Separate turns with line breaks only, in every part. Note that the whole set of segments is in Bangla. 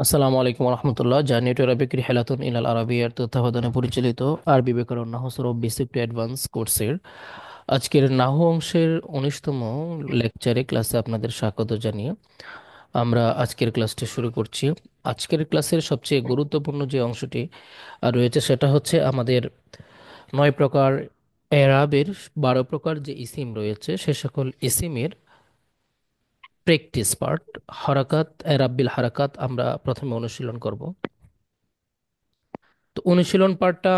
আসসালামু আলাইকুম রহমতুল্লাহ। জার্নি টু আরবিক রিহালাতুন ইলাল আরাবিয়ার তত্ত্বাবধানে পরিচালিত আরবি ব্যাকরণ নাহু সরফ বেসিক টু অ্যাডভান্স কোর্সের আজকের নাহু অংশের 19তম লেকচারে ক্লাসে আপনাদের স্বাগত জানিয়ে আমরা আজকের ক্লাসটি শুরু করছি। আজকের ক্লাসের সবচেয়ে গুরুত্বপূর্ণ যে অংশটি রয়েছে সেটা হচ্ছে আমাদের 9 প্রকার এরাবের 12 প্রকার যে ইসিম রয়েছে সে সকল ইসিমের প্র্যাকটিস পার্ট। হারাকাত এরাবিল হারাকাত আমরা প্রথমে অনুশীলন করব। তো অনুশীলন পার্টটা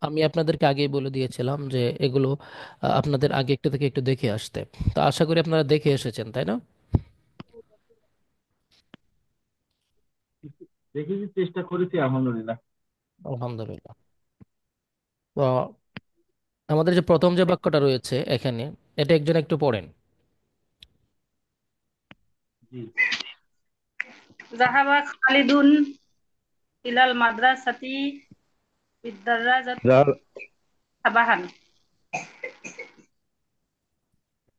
আমি আপনাদেরকে আগেই বলে দিয়েছিলাম যে এগুলো আপনাদের আগে একটু থেকে একটু দেখে আসতে। তো আশা করি আপনারা দেখে এসেছেন, তাই না?
দেখি চেষ্টা করেছি আলহামদুলিল্লাহ।
আলহামদুলিল্লাহ। তো আমাদের যে প্রথম যে বাক্যটা রয়েছে এখানে, এটা একজন একটু পড়েন।
জি।
যাহাবা খালিদুন ইলাল মাদ্রাসাতি বিদ্দারাজাতি
ذهب
সাবাহান।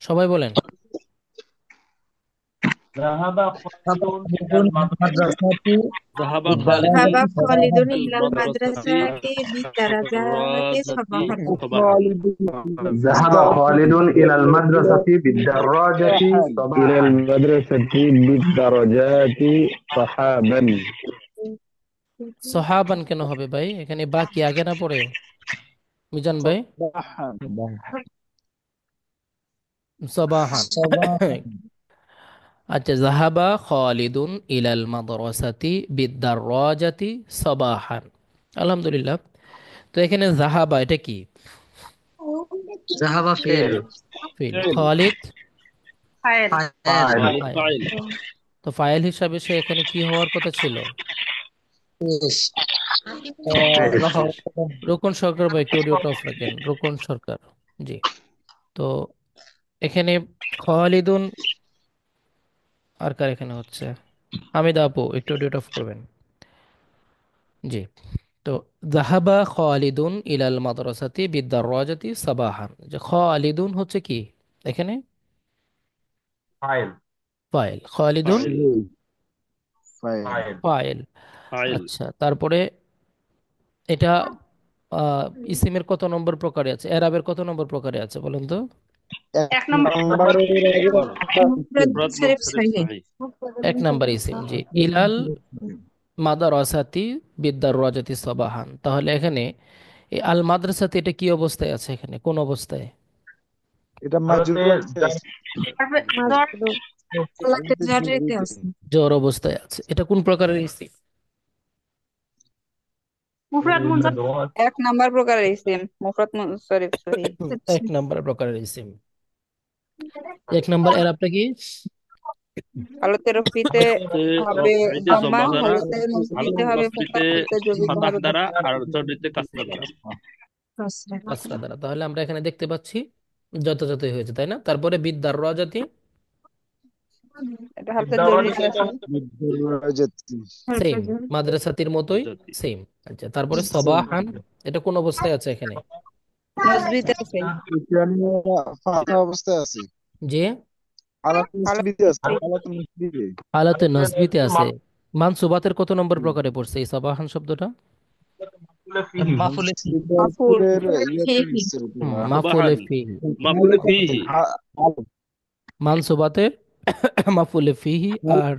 সবাই বলেন।
যাহাবা খালিদুন ইলাল
خالد
মাদ্রাসা
المدرسة
ذهب خالد
بالدراجة
ذهب
صباحا.
خالد
إلى
إلى
المدرسة
المدرسة بالدرجات صباحا.
صباحا.
ذهب خالد إلى المدرسة بالدراجة
إلى
صباحا.
المدرسة بالدرجات صحابا.
সহাবান কেন হবে ভাই? এখানে বা কি আগে না পড়ে? মিজান ভাই।
صباحا.
সবাহান।
صباحا.
আচ্ছা, জাহাবা খালিদুন ইলাল মাদ্রাসাতি বিদ্দারাজাতি সবাহান। আলহামদুলিল্লাহ। তো এখানে জাহাবা এটা কি?
ذهب
ফেল।
فعل
ফিল। খালিদ
ফায়েল।
فاعل
ফাইল।
خالد
ফাইল।
فاعل.
তো ফাইল হিসাবে সে এখানে কি হওয়ার কথা ছিল?
إيش
রোকন সরকার বা একটু অডিওটা অফ রাখেন, রোকন সরকার। জি। তো এখানে খালিদুন আর কার এখানে হচ্ছে? হামিদা আপু একটু অডিওটা অফ করবেন। জি। তো জাহাবা খালিদুন ইলাল মাদ্রাসাতি বিদ্দারাজাতি সাবাহান। যে খালিদুন হচ্ছে কি এখানে?
ফাইল।
ফাইল। খালিদুন
فاعل.
فاعل.
ফাইল।
ফাইল।
فاعل.
আচ্ছা, তারপরে এটা আহ, ইসিমের কত নম্বর প্রকারে আছে, এরাবের কত নম্বর প্রকারে আছে বলেন তো?
এক নম্বর।
نمبر
مفرد
مفرد
منصرف
منصرف
صحيح.
صحيح.
1 নম্বর ইসিম। জি। ইলাল মাদ্রাসাতি বিদ্যারাজাতি সাবাহান। তাহলে এখানে এই আল মাদ্রাসাতি এটা কি অবস্থায় আছে, এখানে কোন অবস্থায়?
এটা
ভারতে
মাজরুর আছে
জ্বর।
হালাতে জারিতে আছে।
জোর অবস্থায় আছে। এটা কোন প্রকারের ইসিম?
মুফরাদ মুনসারিফ।
এক নাম্বার প্রকারের ইসিম মুফরাদ মুনসারিফ সহি।
1 নম্বর প্রকারের ইসিম। 1 নম্বর এরাবটা কি?
হালতে রফিতে হবে
রফিতে
দম্মা,
জমা দ্বারা,
হালতে নসবিতে
হালতে
হবে ফাতা,
নসবিতে
হালতে জবিতে
ফাতাহ
হবে
দ্বারা,
কাসরা।
আর জরিতে কাসরা দ্বারা।
কাসরা দ্বারা। তাহলে আমরা এখানে দেখতে পাচ্ছি যথাযথই হয়েছে, তাই না? তারপরে বিদ্যার রাজাতি
এটা হালতে জরুরিতে
বিদ্যারাজাতি
আছে।
بالدراجة.
সেম, মাদ্রাসাতির মতোই
জাতি।
সেম। আচ্ছা, তারপরে সবাহান এটা কোন অবস্থায় আছে এখানে?
নসবিতে আছে।
এখানে ফাঁকা অবস্থায় আছে।
যে
হালাত
হালত
নসবিতে আছে, হালাত নসবিতে।
হালাতে নসবিতে আছে।
মাফুলে
মানসুবাতের কত নম্বর প্রকারে পড়ছে এই সবাহান শব্দটা?
ফিহি।
مفعول
মাফুল
মাফুলের ইয়েতে
ফিহি।
আসছে তোমার।
মাফুলে
صباحا.
ফিহি।
مفعول فيه.
মানসুবাতের মাফুলে ফিহি। আর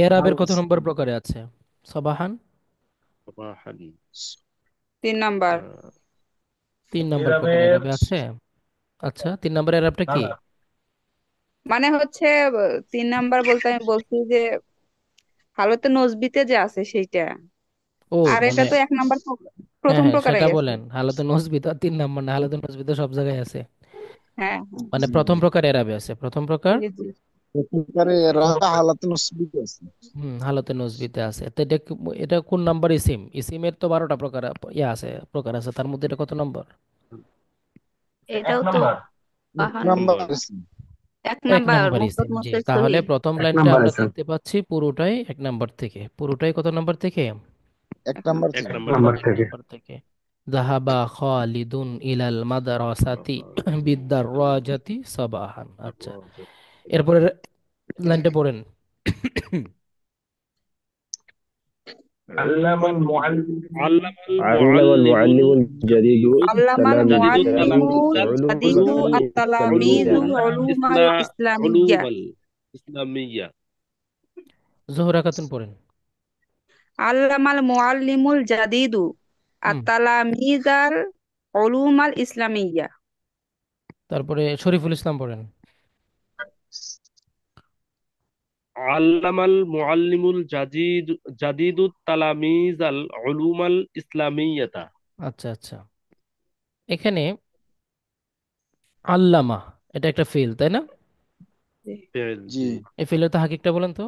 এরাবের কত নম্বর প্রকারে আছে সবাহান?
صباحا.
3 নাম্বার।
3 নম্বর প্রকারে
এরাবের
এরাবে আছে। আচ্ছা, 3 নম্বর এরাবটা
না
কি?
না
মানে হচ্ছে 3 নাম্বার বলতে আমি বলছি যে হালতে নসবিতে যে আছে সেইটা।
ও
আর এটা
মানে,
তো 1 নাম্বার
হ্যাঁ
প্রথম
হ্যাঁ
প্রকারে
সেটা
গেছে।
বলেন। হালাতে নসবিত আর 3 নম্বর না, হালাতে নসবিত সব জায়গায় আছে।
হ্যাঁ
মানে প্রথম প্রকার এরাবে আছে, প্রথম প্রকার।
জি জি।
প্রকারে এরা হালাত নসবিতে আছে।
হালাতে নসবিতে আছে। তো এটা এটা কোন নাম্বার ইসিম? ইসিমের তো 12টা প্রকার আছে, প্রকার আছে, তার মধ্যে এটা কত নম্বর?
এক
এটাও তো
নাম্বার।
এক
বাহান।
নাম্বার
نمبر.
আছে।
এক
এক
নাম্বার
নাম্বার
মুফরাদ
ইসিম। জি,
মুনসারিফ সহি।
তাহলে প্রথম
এক
লাইনটা
নাম্বার
আমরা
আছে।
দেখতে পাচ্ছি পুরোটাই 1 নম্বর থেকে। পুরোটাই কত নম্বর থেকে?
এক
এক
নাম্বার
নাম্বার।
এক
থেকে।
নম্বর
নাম্বার
থেকে।
থেকে।
নাম্বার থেকে। যাহাবা খালিদুন ইলাল মাদ্রাসাতি বিদ্দারাজাতি সাবাহান। আচ্ছা, এরপরে লাইনটা পড়েন।
আল্লামাল মুআল্লিম
আল্লামাল
علم المعلم
মুআল্লিমুল
الجديد
আল্লামাল
জাদিদুত
تلاميذه
মুআল্লিমুল
তালামিজাল
علوم
জাদিদু
الإسلامية
আত-তালামিযু
উলুমাল
উলুমাল ইসলামিয়্যা।
উলুমাল ইসলামিয়্যা।
জোহরা খাতুন পড়েন।
আল্লামাল মুআল্লিমুল জাদিদু
হুম।
আত-তালামিযাল উলুমাল ইসলামিয়্যা।
তারপরে শরীফুল ইসলাম পড়েন।
আল্লামাল মুআল্লিমুল জাদিদুত তালামিজাল উলুমাল ইসলামিয়্যাতা।
আচ্ছা আচ্ছা, এখানে আল্লামা এটা একটা ফেল, তাই না?
ফেল,
জি।
জি।
এই ফেলের তো হাকিকটা বলেন তো।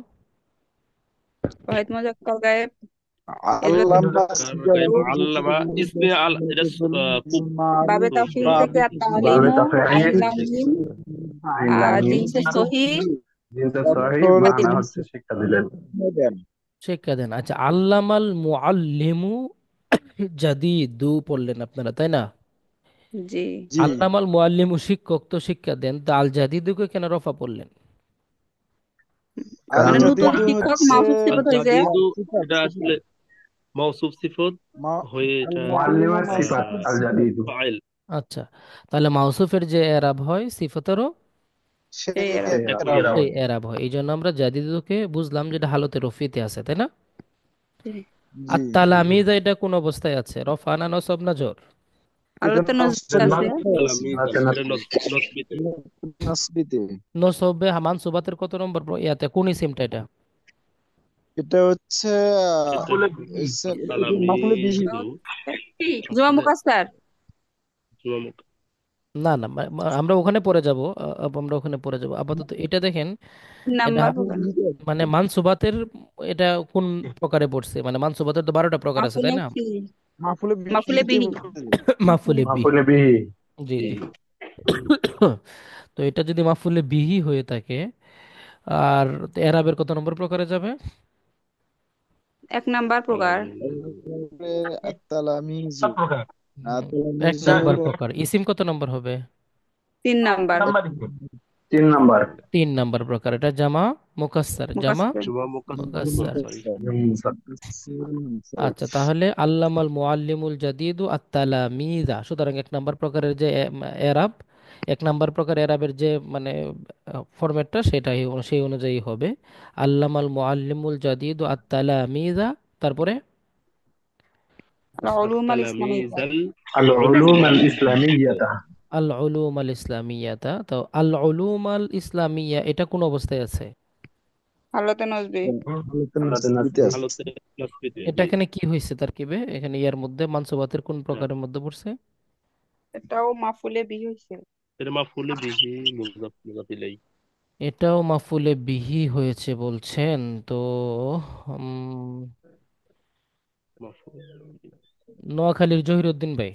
ওয়াহিদ মুজাক্কার গায়েব
আল্লামা
গায়েব আল্লামা ইসমে এটা খুব
বাবে তাফসীর থেকে
বাবে
আত-তালিমু
তাফঈল
আল-লামিম জিনসে সহি
জিনসে সহি
বা
মানা
দিলেন।
হচ্ছে শিক্ষা দিলেন।
শিক্ষা দেন। আচ্ছা, আল্লামাল মুআল্লিমু জাদিদু পড়লেন আপনারা, তাই না?
জি
জি।
আল্লামাল মুআল্লিমু শিক্ষক তো শিক্ষা দেন, তা আল জাদিদুকে কেন রফা পড়লেন?
আল
মানে নতুন
জাদিদু
শিক্ষক
হচ্ছে
মাহফুজ
আল
সিফাত হয়েছে।
জাদিদু
সিফাত
এটা আসলে মওসুফ সিফত হয়ে
আল
এটা
মুআল্লিমের
মুআল্লিমু
সিফাত
মাওসুফ
আল জাদিদু।
ফাইল
আচ্ছা, তাহলে মাউসুফের যে এরাব হয় সিফাতেরও
সেই
এরা
একই
এরা
এরা
সেই এরাব হয়। এই জন্য আমরা জাদিদুকে বুঝলাম যেটা হালতে রফিতে আছে, তাই না? আর
জি।
তালামিজা এটা কোন অবস্থায় আছে? রফা না নসব না জর?
এটা
আলোতে নজরুল আছে।
তালামিজাল এটা নসবিতে।
নাসবিতে।
নসবে মানসুবাতের কত নম্বর ইয়াতে কোন ইসিমটা এটা?
এটা হচ্ছে
এটা
মাফুলে বিহি।
মাফুলে বিহি।
তালামিজু
জুমা
আসলে
মুকাসসার
জুমা
না না, আমরা ওখানে পড়ে যাব, আমরা ওখানে পড়ে যাব। আপাতত এটা দেখেন, এটা
নাম্বার
মাফুলে বিহি।
মানে মানসুবাতের এটা কোন প্রকারে পড়ছে? মানে মানসুবাতের তো 12টা প্রকার আছে, তাই
মাফুলে
না?
কি
মাফুলে
মাফুলে
বিহিতে
বিহি।
বলতে।
মাফুলে বিহি।
মাফুলে বিহি।
জি জি। তো এটা যদি মাফুলে বিহি হয়ে থাকে, আর এরাবের কত নম্বর প্রকারে যাবে?
এক নাম্বার প্রকার।
তারপরে আত-তালামিযু।
সাত প্রকার।
এক
আত-তালামিযু
নাম্বার প্রকার। ইসিম কত নম্বর হবে?
3 নাম্বার
নাম্বার 3 নাম্বার।
3 নাম্বার প্রকার। এটা জামা মুকাসসার, জামা
মুকাসসার।
জুমা
মুকাসসার।
সরি
আচ্ছা, তাহলে আল্লামাল মুআল্লিমুল জাদিদু আত-তালামিযা, সুতরাং 1 নাম্বার প্রকারের যে এরাব, 1 নাম্বার প্রকার এরাবের যে মানে ফরম্যাটটা সেটাই সেই অনুযায়ী হবে। আল্লামাল মুআল্লিমুল জাদিদু আত-তালামিযা, তারপরে
আল-উলুম আল-ইসলামিয়্যা।
তালামিজাল
আল উলুম আল
ইসলামিয়্যা।
ইসলামিয়্যাতা।
আল উলুম আল ইসলামিয়াতা। তো আল উলুম আল ইসলামিয়া এটা কোন অবস্থায় আছে?
হালতে নজবি।
আল্লাহতে
নাসবিতে
নাসবি।
আছে।
হালতে নসবিতে,
এটা
জি।
এখানে কি হয়েছে তারকিবে? এখানে ইয়ার মধ্যে মানসুবাতের কোন
না,
প্রকারের মধ্যে পড়ছে?
এটাও মাফুলে বিহি হয়েছে।
এটা মাফউলে বিহি মুজাফ ইলাই।
এটাও মাফুলে বিহি হয়েছে বলছেন তো। উম,
মাফউল
নোয়াখালীর জহিরুদ্দিন ভাই,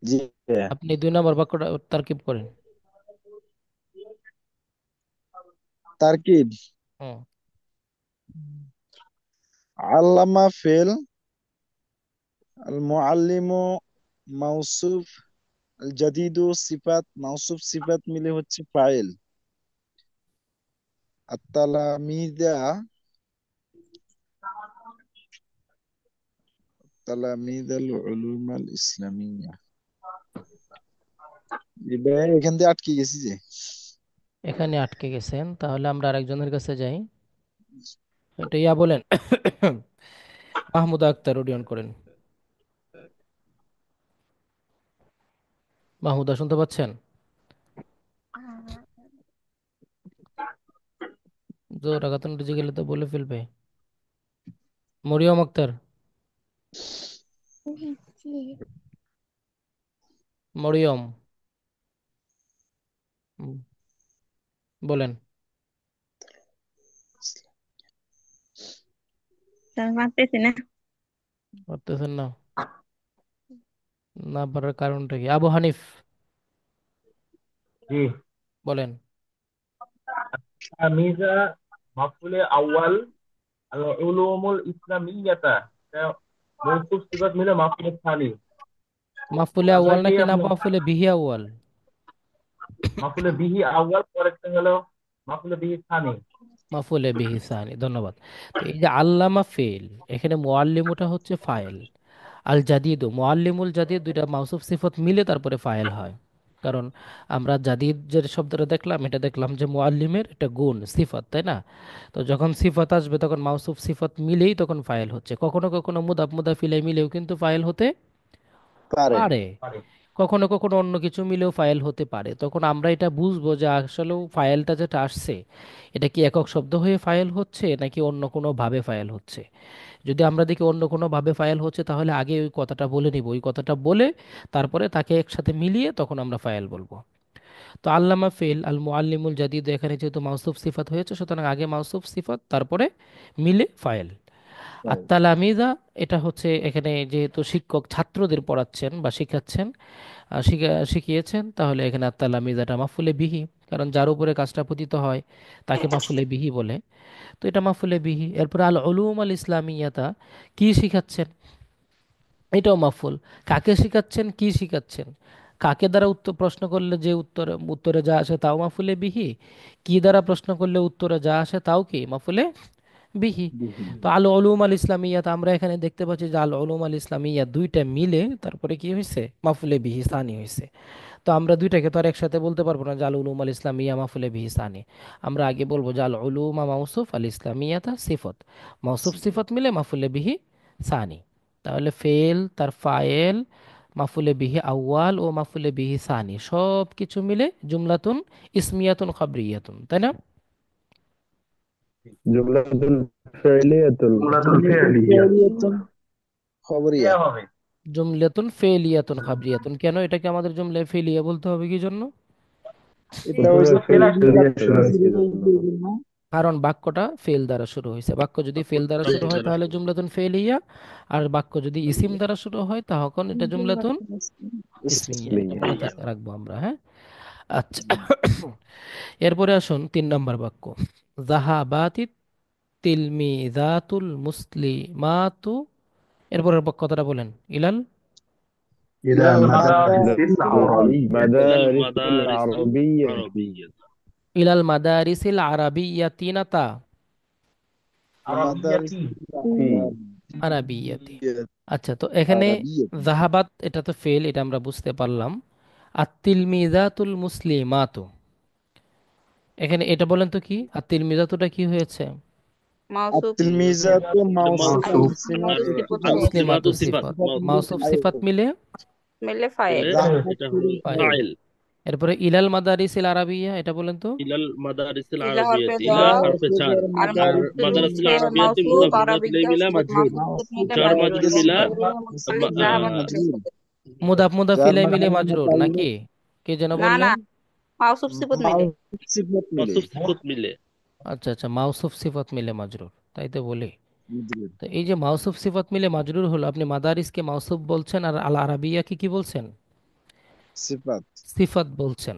জি।
আপনি 2 নম্বর বাক্যটা তারকিব করেন।
তারকিব।
হুম।
আল্লামা ফেল, আল মুআল্লিমু মাউসুফ, আল জাদিদু সিফাত, মাউসুফ সিফাত মিলে হচ্ছে ফাইল। আত-তালামিযা, তালামিযাল উলুম আল ইসলামিয়্যা। এবার এখান থেকে আটকে গেছি যে।
এখানে আটকে গেছেন, তাহলে আমরা আরেকজনের কাছে যাই। এটা ইয়া বলেন, মাহমুদা আক্তার অডিয়ন করেন। মাহমুদা শুনতে পাচ্ছেন? জোর আঘাতন রেজে গেলে তো বলে ফেলবে। মরিয়ম আক্তার, মরিয়ম, হুম, বলেন।
পারতেছি না।
পারতেছেন না? না পারার কারণটা কি? আবু হানিফ,
জি।
বলেন।
মির্জা মাফুলে আউয়াল আল উলুমুল ইসলামিয়্যাতা। এটা মওসুফ সিফাত মিলে মাফুলে থানি।
মাফুলে আউয়াল
দুইটাই
নাকি না
আপনার
মাফুলে বিহি আউয়াল?
মাফুলে বিহি আউয়াল, পরেরটা হলো মাফুলে বিহি থানি।
মাফুলে বিহি সানি, ধন্যবাদ। তো এই যে আল্লামা ফেল, এখানে মুআল্লিমুটা হচ্ছে ফাইল, আল জাদিদু মুআল্লিমুল জাদিদ, দুইটা মাউসুফ সিফত মিলে তারপরে ফাইল হয়। কারণ আমরা জাদিদ যে শব্দটা দেখলাম, এটা দেখলাম যে মুআল্লিমের একটা গুণ সিফত, তাই না? তো যখন সিফত আসবে তখন মাউসুফ সিফত মিলেই তখন ফাইল হচ্ছে। কখনো কখনো মুদাফ মুদাফিলাই মিলেও কিন্তু ফাইল হতে
পারে।
পারে, কখনো কখনো অন্য কিছু মিলেও ফাইল হতে পারে। তখন আমরা এটা বুঝবো যে আসলেও ফাইলটা যেটা আসছে এটা কি একক শব্দ হয়ে ফাইল হচ্ছে নাকি অন্য কোনো ভাবে ফাইল হচ্ছে। যদি আমরা দেখি অন্য কোনো ভাবে ফাইল হচ্ছে, তাহলে আগে ওই কথাটা বলে নিব, ওই কথাটা বলে তারপরে তাকে একসাথে মিলিয়ে তখন আমরা ফাইল বলবো। তো আল্লামা ফেল আল মুআল্লিমুল জাদিদ, এখানে যেহেতু মাউসুফ সিফাত হয়েছে সুতরাং আগে মাউসুফ সিফাত তারপরে মিলে ফাইল। আর তালামিদা, এটা হচ্ছে এখানে যেহেতু শিক্ষক ছাত্রদের পড়াচ্ছেন বা শিখাচ্ছেন, শিখিয়েছেন, তাহলে এখানে আর তালামিদাটা মাফুলে বিহি, কারণ যার উপরে কাজটা পতিত হয় তাকে মাফুলে বিহি বলে। তো এটা মাফুলে বিহি। এরপর আল উলুম আল ইসলামিয়াতা, কি শিখাচ্ছেন, এটাও মাফুল। কাকে শিখাচ্ছেন, কি শিখাচ্ছেন, কাকে দ্বারা উত্তর প্রশ্ন করলে যে উত্তরে উত্তরে যা আসে তাও মাফুলে বিহি, কি দ্বারা প্রশ্ন করলে উত্তরে যা আসে তাও কি মাফুলে বিহি। তো আল উলুম আল ইসলামিয়াত, আমরা এখানে দেখতে পাচ্ছি যে আল উলুম আল ইসলামিয়া দুইটা মিলে তারপরে কি হয়েছে, মাফুলে বিহি সানি হয়েছে। তো আমরা দুইটাকে তো আর একসাথে বলতে পারবো না যে আল উলুম আল ইসলামিয়া মাফুলে বিহি সানি। আমরা আগে বলবো যে আল উলুমা মাউসুফ আল ইসলামিয়াতা সিফত, মাউসুফ সিফত মিলে মাফুলে বিহি সানি। তাহলে ফেল, তার ফায়েল, মাফুলে বিহি আউয়াল ও মাফুলে বিহি সানি সব কিছু মিলে জুমলাতুন ইসমিয়াতুন খাবরিয়াতুন, তাই না?
جملة فعلية
জুমলাতুল ফি'লিয়া
ফেলিয়াতুন খবরিয়া।
ইয়া হবে।
জুমলাতুন ফেলিয়াতুন খাবরিয়াতুন, কেন এটাকে আমাদের জুমলায় ফেলিয়া বলতে হবে, কি জন্য?
এটা
প্রথমে
হচ্ছে
ফেল
ফেল
দিয়ে
দিয়ে
শুরু হয়েছে
জন্য।
কারণ বাক্যটা ফেল দ্বারা শুরু হয়েছে। বাক্য যদি ফেল দ্বারা শুরু হয় তাহলে জুমলাতুন ফেলিয়া, আর বাক্য যদি ইসিম দ্বারা শুরু হয় তখন এটা জুমলাতুন ইসমিয়া। এটা মনে রাখবো আমরা, হ্যাঁ। আচ্ছা, এরপরে আসুন 3 নম্বর বাক্য, জাহাবাতি তিলমিজাতুল মুসলিমাতু, এরপরের কথাটা বলেন, ইলাল
ইলা
ইলাল
মাদারিসিল আরবিয়্যা
إلى
المدارس
المدارس
العربية
العربية
ইলাল মাদারিসিল আরাবিয়াতিনাতা,
মাদারিস
আরবিয়াতি
আরাবিয়াতি। আচ্ছা, তো এখানে
আরাবিয়া।
জাহাবাত এটা তো ফেল, এটা আমরা বুঝতে পারলাম। আর তিলমিজাতুল মুসলিমাতু, এখানে এটা বলেন তো কি, আর তিলমিজাতুটা কি হয়েছে?
মাউসুফ
আত-তিলমিজাতু মাউসুফ,
আর
মাউসুফ
মুসলিমাতু সিফাত
আর
হয়েছে,
মুসলিমাতু
মুসলিমাতু সিফাত
সিফাত,
মাউসুফ
মাউসুফ সিফাত মিলে
মিলে ফাইল।
মিলে
জাহাবাত
এটা হলো
ফাইল।
ফাইল।
এরপরে ইলাল মাদারিসিল আরাবিয়া, এটা বলেন তো।
إلى المدارس
ইলা হরফে
العربية إلى
জ্বর,
حرف جر
আর
আর
মাদারিসের
মাদারিস
হচ্ছে
العربية
মাউসুফ,
مضاف مضاف إليه
আরবিয়া
মিলা মাজরুর
মাউসুফ মিলে
জার
মাজরুর,
মাজরুর মিলা
গায়রে মুনসারিফ জাহাবাত
মাজরুর।
মুদাফ
যার
মুদাফিলাই মিলে
মানে
মাজরুর নাকি, কে যেন
না না,
বললেন?
মাউসুফ সিফাত মিলে।
মাউসুফ সিফাত মিলে
মাসুফ সিফত মিলে।
আচ্ছা আচ্ছা, মাউসুফ সিফাত মিলে মাজরুর, তাই তো বলি।
মাজরুর।
তো এই যে মাউসুফ সিফাত মিলে মাজরুর হলো, আপনি মাদারিসকে মাউসুফ বলছেন আর আল আরাবিয়াকে কি বলছেন,
সিফাত।
সিফাত বলছেন।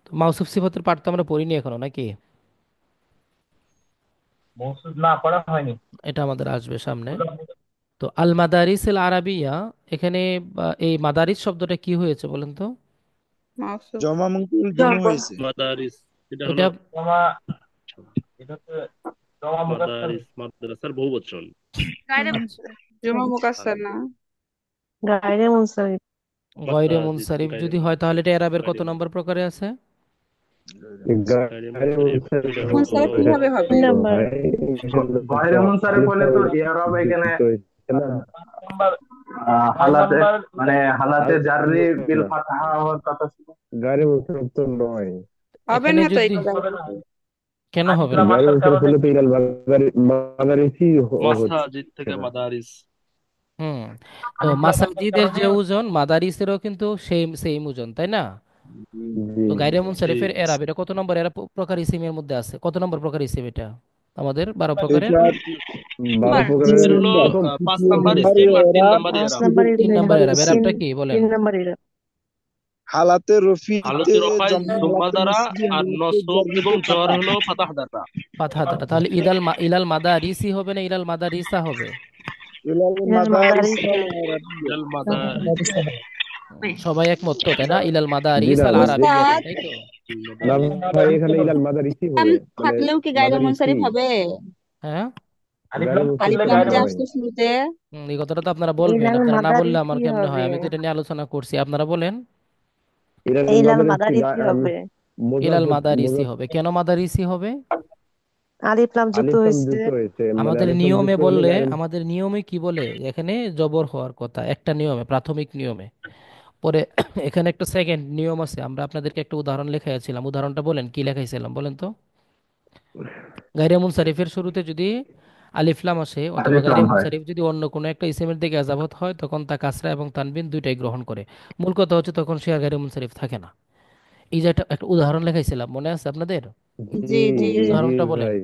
তো মাউসুফ সিফাতের পাঠ তো আমরা পড়িনি এখনো নাকি,
মৌসুফ না পড়া হয়নি।
এটা আমাদের আসবে সামনে। তো আল মাদারিস আল আরাবিয়া, এখানে এই মাদারিস শব্দটা কি হয়েছে বলেন তো?
মাউসুফ
জমা মুনকুল জমা হয়েছে।
মাদারিস এটা হলো
এটা
জমা, এটা হচ্ছে জমা মুজাক্কার।
মাদারিস মাদ্রাসার বহুবচন।
জুমা মুকাসসার না।
গায়রে মুনসারিফ।
গয়রে
মাসাজিদ
মুনসারিফ
গায়রে
যদি হয় তাহলে এটা এরাবের কত
গায়রে
নম্বর প্রকারে আছে?
গায়রে মুনসারিফ এটা
মুনসারিফ
হলো
কিভাবে হবে?
3 নাম্বার।
গায়রে মুনসারিফ হলে তো ইআরাব এখানে
নাম্বার
হালাতে
নাম্বার
মানে হালাতে জাররি বিল ফাতহা হওয়ার কথা ছিল।
গাড়ি মুসরফ তো নয়।
হবে
এখানে
না তো
যদি,
এটা।
হবে না।
কেন হবে
আলিফ
না?
লাম
গাড়ি
আসার
মুসরফ
কারণে
হলে তো ইলাল মাদারিসই হচ্ছে।
মাসাজিদ থেকে মাদারিস।
হুম। তো
আলিফ লাম আসার
মাসাজিদের
কারণে
যে ওজন মাদারিসেরও কিন্তু সেম সেম ওজন, তাই না?
জি
তো গায়রে
জি
মুনসারিফের এরাব এটা কত নম্বর এরা প্রকার ইসিমের মধ্যে আছে, কত নম্বর প্রকার ইসিম এটা আমাদের 12 প্রকারের?
এটা
12
এর
প্রকারের
হলো
প্রথম
5
তৃতীয়
নাম্বার
নম্বর
ইসিম আর 3
এরা
নাম্বার
5
এরাব।
নাম্বার
3 নম্বর এরাব।
ইসিম,
এরাবটা কি বলেন?
3 নাম্বার এরা।
হালাতে রফিতে
হালতে রফায়
জমা,
জুম্মা
হালাতে
দ্বারা
নসবি,
আর
হালাতে
নসব এবং
জাররিতে
জ্বর
ফাতাহ।
হলো ফাতাহ দ্বারা।
ফাতহা দ্বারা। তাহলে ইলাল মাদারিসি হবে না ইলাল মাদারিসা হবে?
ইলাল
ইলাল
মাদারিস
মাদারিস
আল আরাবিয়া।
ইলাল মাদারিস।
সবাই একমত তো, তাই না? ইলাল
জি
মাদারিস
না
আল
ভাই,
আরাবিয়াতি,
উস্তাদ
তাই তো?
না ভাই, এখানে ইলাল মাদারিসি
লাম
হবে, মানে
থাকলেও কি গায়রে
মাদারিসি।
মুনসারিফ হবে?
হ্যাঁ,
আলিফ
গায়রে
লাম
আলিফ
থাকলে
মুনসারিফ
লাম
তো
গায়ের
যে
নয়।
আসলো শুরুতে।
এই কথাটা তো আপনারা বলবেন,
ইলাল
আপনারা না বললে আমার
মাদারিসি
কেমনে হয়?
হবে।
আমি তো এটা নিয়ে আলোচনা করছি, আপনারা বলেন।
ইলাল
ইলাল
মাদারিসি
মাদারিসি হবে।
ইলাল
মুজাফফর
মাদারিসি
মুজাফ
হবে। কেন মাদারিসি হবে?
আলিফ লাম যুক্ত
আলিফ লাম
হয়েছে।
যুক্ত হয়েছে, মানে
আমাদের
আলিফ লাম
নিয়মে
যুক্ত হলে
বললে,
গায়রে।
আমাদের নিয়মে কি বলে, এখানে জবর হওয়ার কথা একটা নিয়মে, প্রাথমিক নিয়মে। পরে এখানে একটা সেকেন্ড নিয়ম আছে, আমরা আপনাদেরকে একটা উদাহরণ লেখাইছিলাম। উদাহরণটা বলেন, কি লেখাইছিলাম বলেন তো। গায়রে মুনসারিফের শুরুতে যদি আলিফ লাম আসে, অথবা
আলিফ
গায়রে
লাম হয়।
মুনসারিফ যদি অন্য কোনো একটা ইসেমের দিকে এজাবত হয়, তখন তা কাসরা এবং তানবিন দুইটাই গ্রহণ করে। মূল কথা হচ্ছে তখন সে আর গায়রে মুনসারিফ থাকে না। এই যে একটা একটা উদাহরণ লেখাইছিলাম, মনে আছে আপনাদের?
জি
জি জি
জি।
জি।
জি
উদাহরণটা বলেন।
ভাই,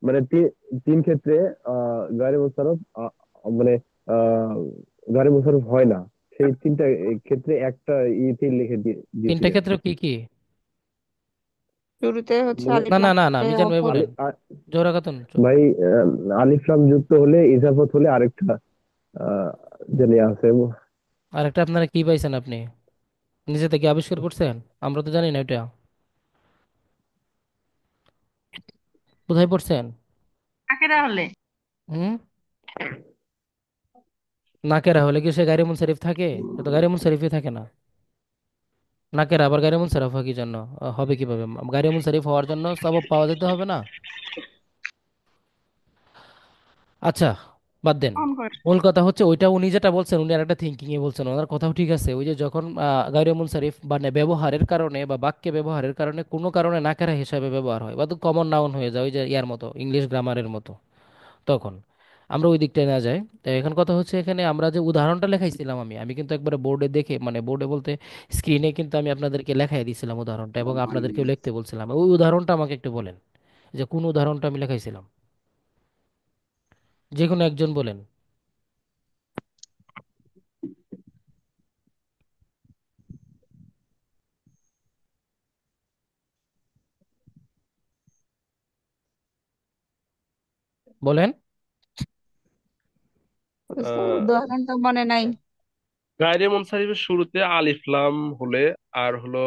মানে তিন ক্ষেত্রে গায়রে মুশাররফ, মানে আহ গায়রে মুশাররফ হয় না, সেই তিনটা ক্ষেত্রে একটা ইতে লিখে
তিনটা
দিয়েছিলেন।
ক্ষেত্রে কি কি?
শুরুতে হচ্ছে
মুজা-
আলিফ
না না
লাম
না না,
পরে
মিজান ভাই
অক্ষর।
বলেন। জোহরা খাতুন চুপ।
ভাই, আলিফ লাম যুক্ত হলে, ইজাফত হলে আরেকটা আহ জানি আছে।
আর একটা আপনারা কি পাইছেন আপনি? নিজে থেকে আবিষ্কার করছেন? আমরা তো জানি না এটা। কোথায় পড়ছেন?
কাকেরা হলে
হুম। নাকেরা হলে কি সে গায়রে মুনসারিফ থাকে? সে তো গায়রে মুনসারিফই থাকে না। নাকেরা আবার গায়রে মুনসারিফ হয় কি জন্য? হবে কিভাবে? গায়রে মুনসারিফ হওয়ার জন্য সবব পাওয়া যেতে হবে না? আচ্ছা, বাদ দেন।
অন করে।
মূল কথা হচ্ছে ওইটা উনি যেটা বলছেন, উনি আর একটা থিঙ্কিং এ বলছেন, ওনার কথাও ঠিক আছে। ওই যে যখন গায়রে মুনসারিফ মানে ব্যবহারের কারণে বা বাক্যে ব্যবহারের কারণে কোনো কারণে নাকেরা হিসাবে ব্যবহার হয়, বা তো কমন নাউন হয়ে যায়, ওই যে ইয়ার মতো, ইংলিশ গ্রামারের মতো, তখন আমরা ওই দিকটায় না যাই। তো এখন কথা হচ্ছে, এখানে আমরা যে উদাহরণটা লেখাইছিলাম, আমি আমি কিন্তু একবারে বোর্ডে দেখে, মানে বোর্ডে বলতে স্ক্রিনে কিন্তু আমি আপনাদেরকে লেখাই দিয়েছিলাম উদাহরণটা, এবং আপনাদেরকেও লিখতে বলছিলাম। ওই উদাহরণটা আমাকে একটু বলেন, যে কোন উদাহরণটা আমি লেখাইছিলাম। যে কোনো একজন বলেন। বলেন।
আহ
উদাহরণটা মনে নাই।
গায়রে মুনসারিফের শুরুতে আলিফ লাম হলে, আর হলো,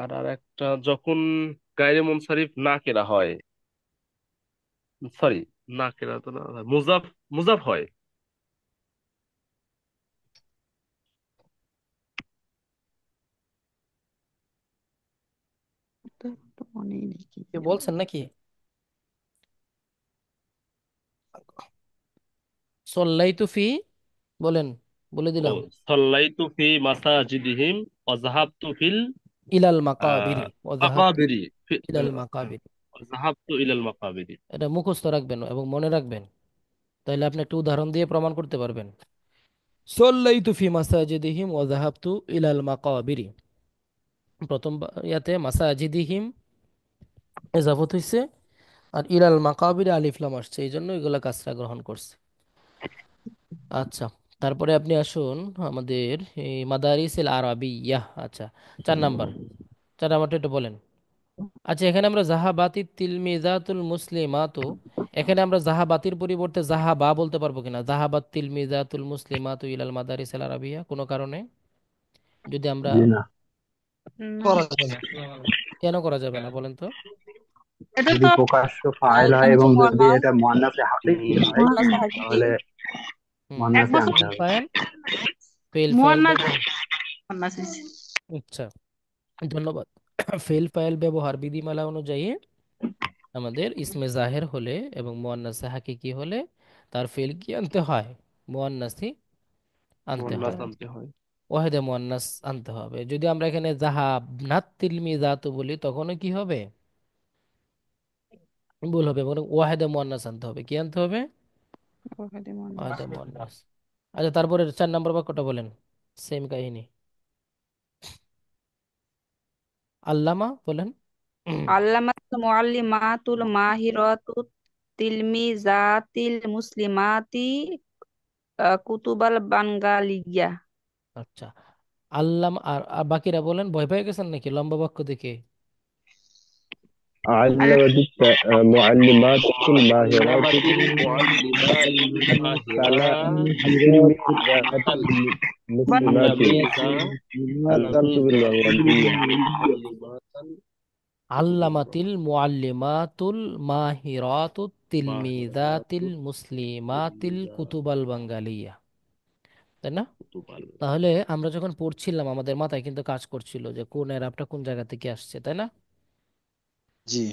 আর একটা যখন গায়রে মুনসারিফ না কেরা হয়, সরি, না কেরা তো না, মুজাফ, মুজাফ হয়।
উদাহরণটা মনে নেই কি
কে
যেন।
বলছেন নাকি? সল্লাইতু ফি, বলেন, বলে
ও,
দিলাম।
সাল্লাইতু ফি মাসাজিদিহিম ওয়া যাহাবতু ফিল
ইলাল মাকাবিরি, ও যাহাবতু
মাকাবিরি,
ইলাল মাকাবিরি।
যাহাবতু ইলাল মাকাবিরি।
এটা মুখস্থ রাখবেন এবং মনে রাখবেন, তাহলে আপনি একটা উদাহরণ দিয়ে প্রমাণ করতে পারবেন। সল্লাইতু ফি মাসাজিদিহিম ওয়া যাহাবতু ইলাল মাকাবিরি। প্রথম ইয়াতে মাসাজিদিহিম এজাফত হইছে, আর ইলাল মাকাবিরি আলিফ লাম আসছে, এই জন্য এগুলা কাসরা গ্রহণ করছে। আচ্ছা, তারপরে আপনি আসুন আমাদের এই মাদারিসিল আরাবিয়াহ। আচ্ছা, 4 নাম্বার, 4 নাম্বারটা একটু বলেন। আচ্ছা, এখানে আমরা জাহাবাতি তিলমিজাতুল মুসলিমাতু, এখানে আমরা জাহাবাতির পরিবর্তে জাহাবা বলতে পারবো কিনা? জাহাবাত তিলমিজাতুল মুসলিমাতু ইলাল মাদারিসিল আরাবিয়া, কোনো কারণে যদি আমরা,
জি না,
না,
কেন করা যাবে না বলেন তো?
এটা
যদি
তো
প্রকাশ্য ফাইল হয় এবং
হচ্ছে
যদি
মুয়ান্নাস।
এটা মুয়ান্নাসে হাকিকি হয়,
মুয়ান্নাস হাকিকি।
তাহলে
হুম।
এক
মুয়ান্নাসে
বছর
আনতে
ফেল
হবে।
ফাইল, ফেল ফাইল
মুয়ান্নাস
ব্যবহার।
মুয়ান্নাস হইছে।
আচ্ছা, ধন্যবাদ। ফেল ফাইল ব্যবহার বিধিমালা অনুযায়ী আমাদের ইসমে জাহের হলে এবং মুয়ান্নাসে হাকিকি হলে তার ফেল কি আনতে হয়? মুয়ান্নাসই আনতে
মুয়ান্নাস
হয়,
আনতে হয়।
ওয়াহেদে মুয়ান্নাস আনতে হবে। যদি আমরা এখানে জাহাব নাত তিলমিজাতু বলি, তখনও কি হবে? ভুল হবে, বরং ওয়াহেদে মুয়ান্নাস আনতে হবে। কি আনতে হবে?
ওখানে মুয়ান্নাস।
ওয়াহেদে মুয়ান্নাস। আচ্ছা, তারপরে 4 নম্বর বাক্যটা বলেন, সেম কাহিনী। আল্লামা বলেন।
আল্লামাতুল মুআল্লিমাতুল মাহিরাতুত তিলমিজাতিল মুসলিমাতি কুতুবাল বাঙ্গালিয়া।
আচ্ছা, আল্লামা। আর আর বাকিরা বলেন, ভয় পেয়ে গেছেন নাকি লম্বা বাক্য দেখে?
علمت معلمات الماهرات
علمت المعلمات
التلميذات المسلمات.
التلاميذ
أنت بالبنغالية.
المعلمات
আল্লামাতিল মুআল্লিমাতুল মাহিরাতুত তিলমিজাতিল মুসলিমাতিল কুতুবাল বাঙ্গালিয়া, তাই না?
কুতুবাল।
তাহলে আমরা যখন পড়ছিলাম আমাদের মাথায় কিন্তু কাজ করছিল যে কোন এরাবটা কোন জায়গা থেকে আসছে, তাই না?
জি,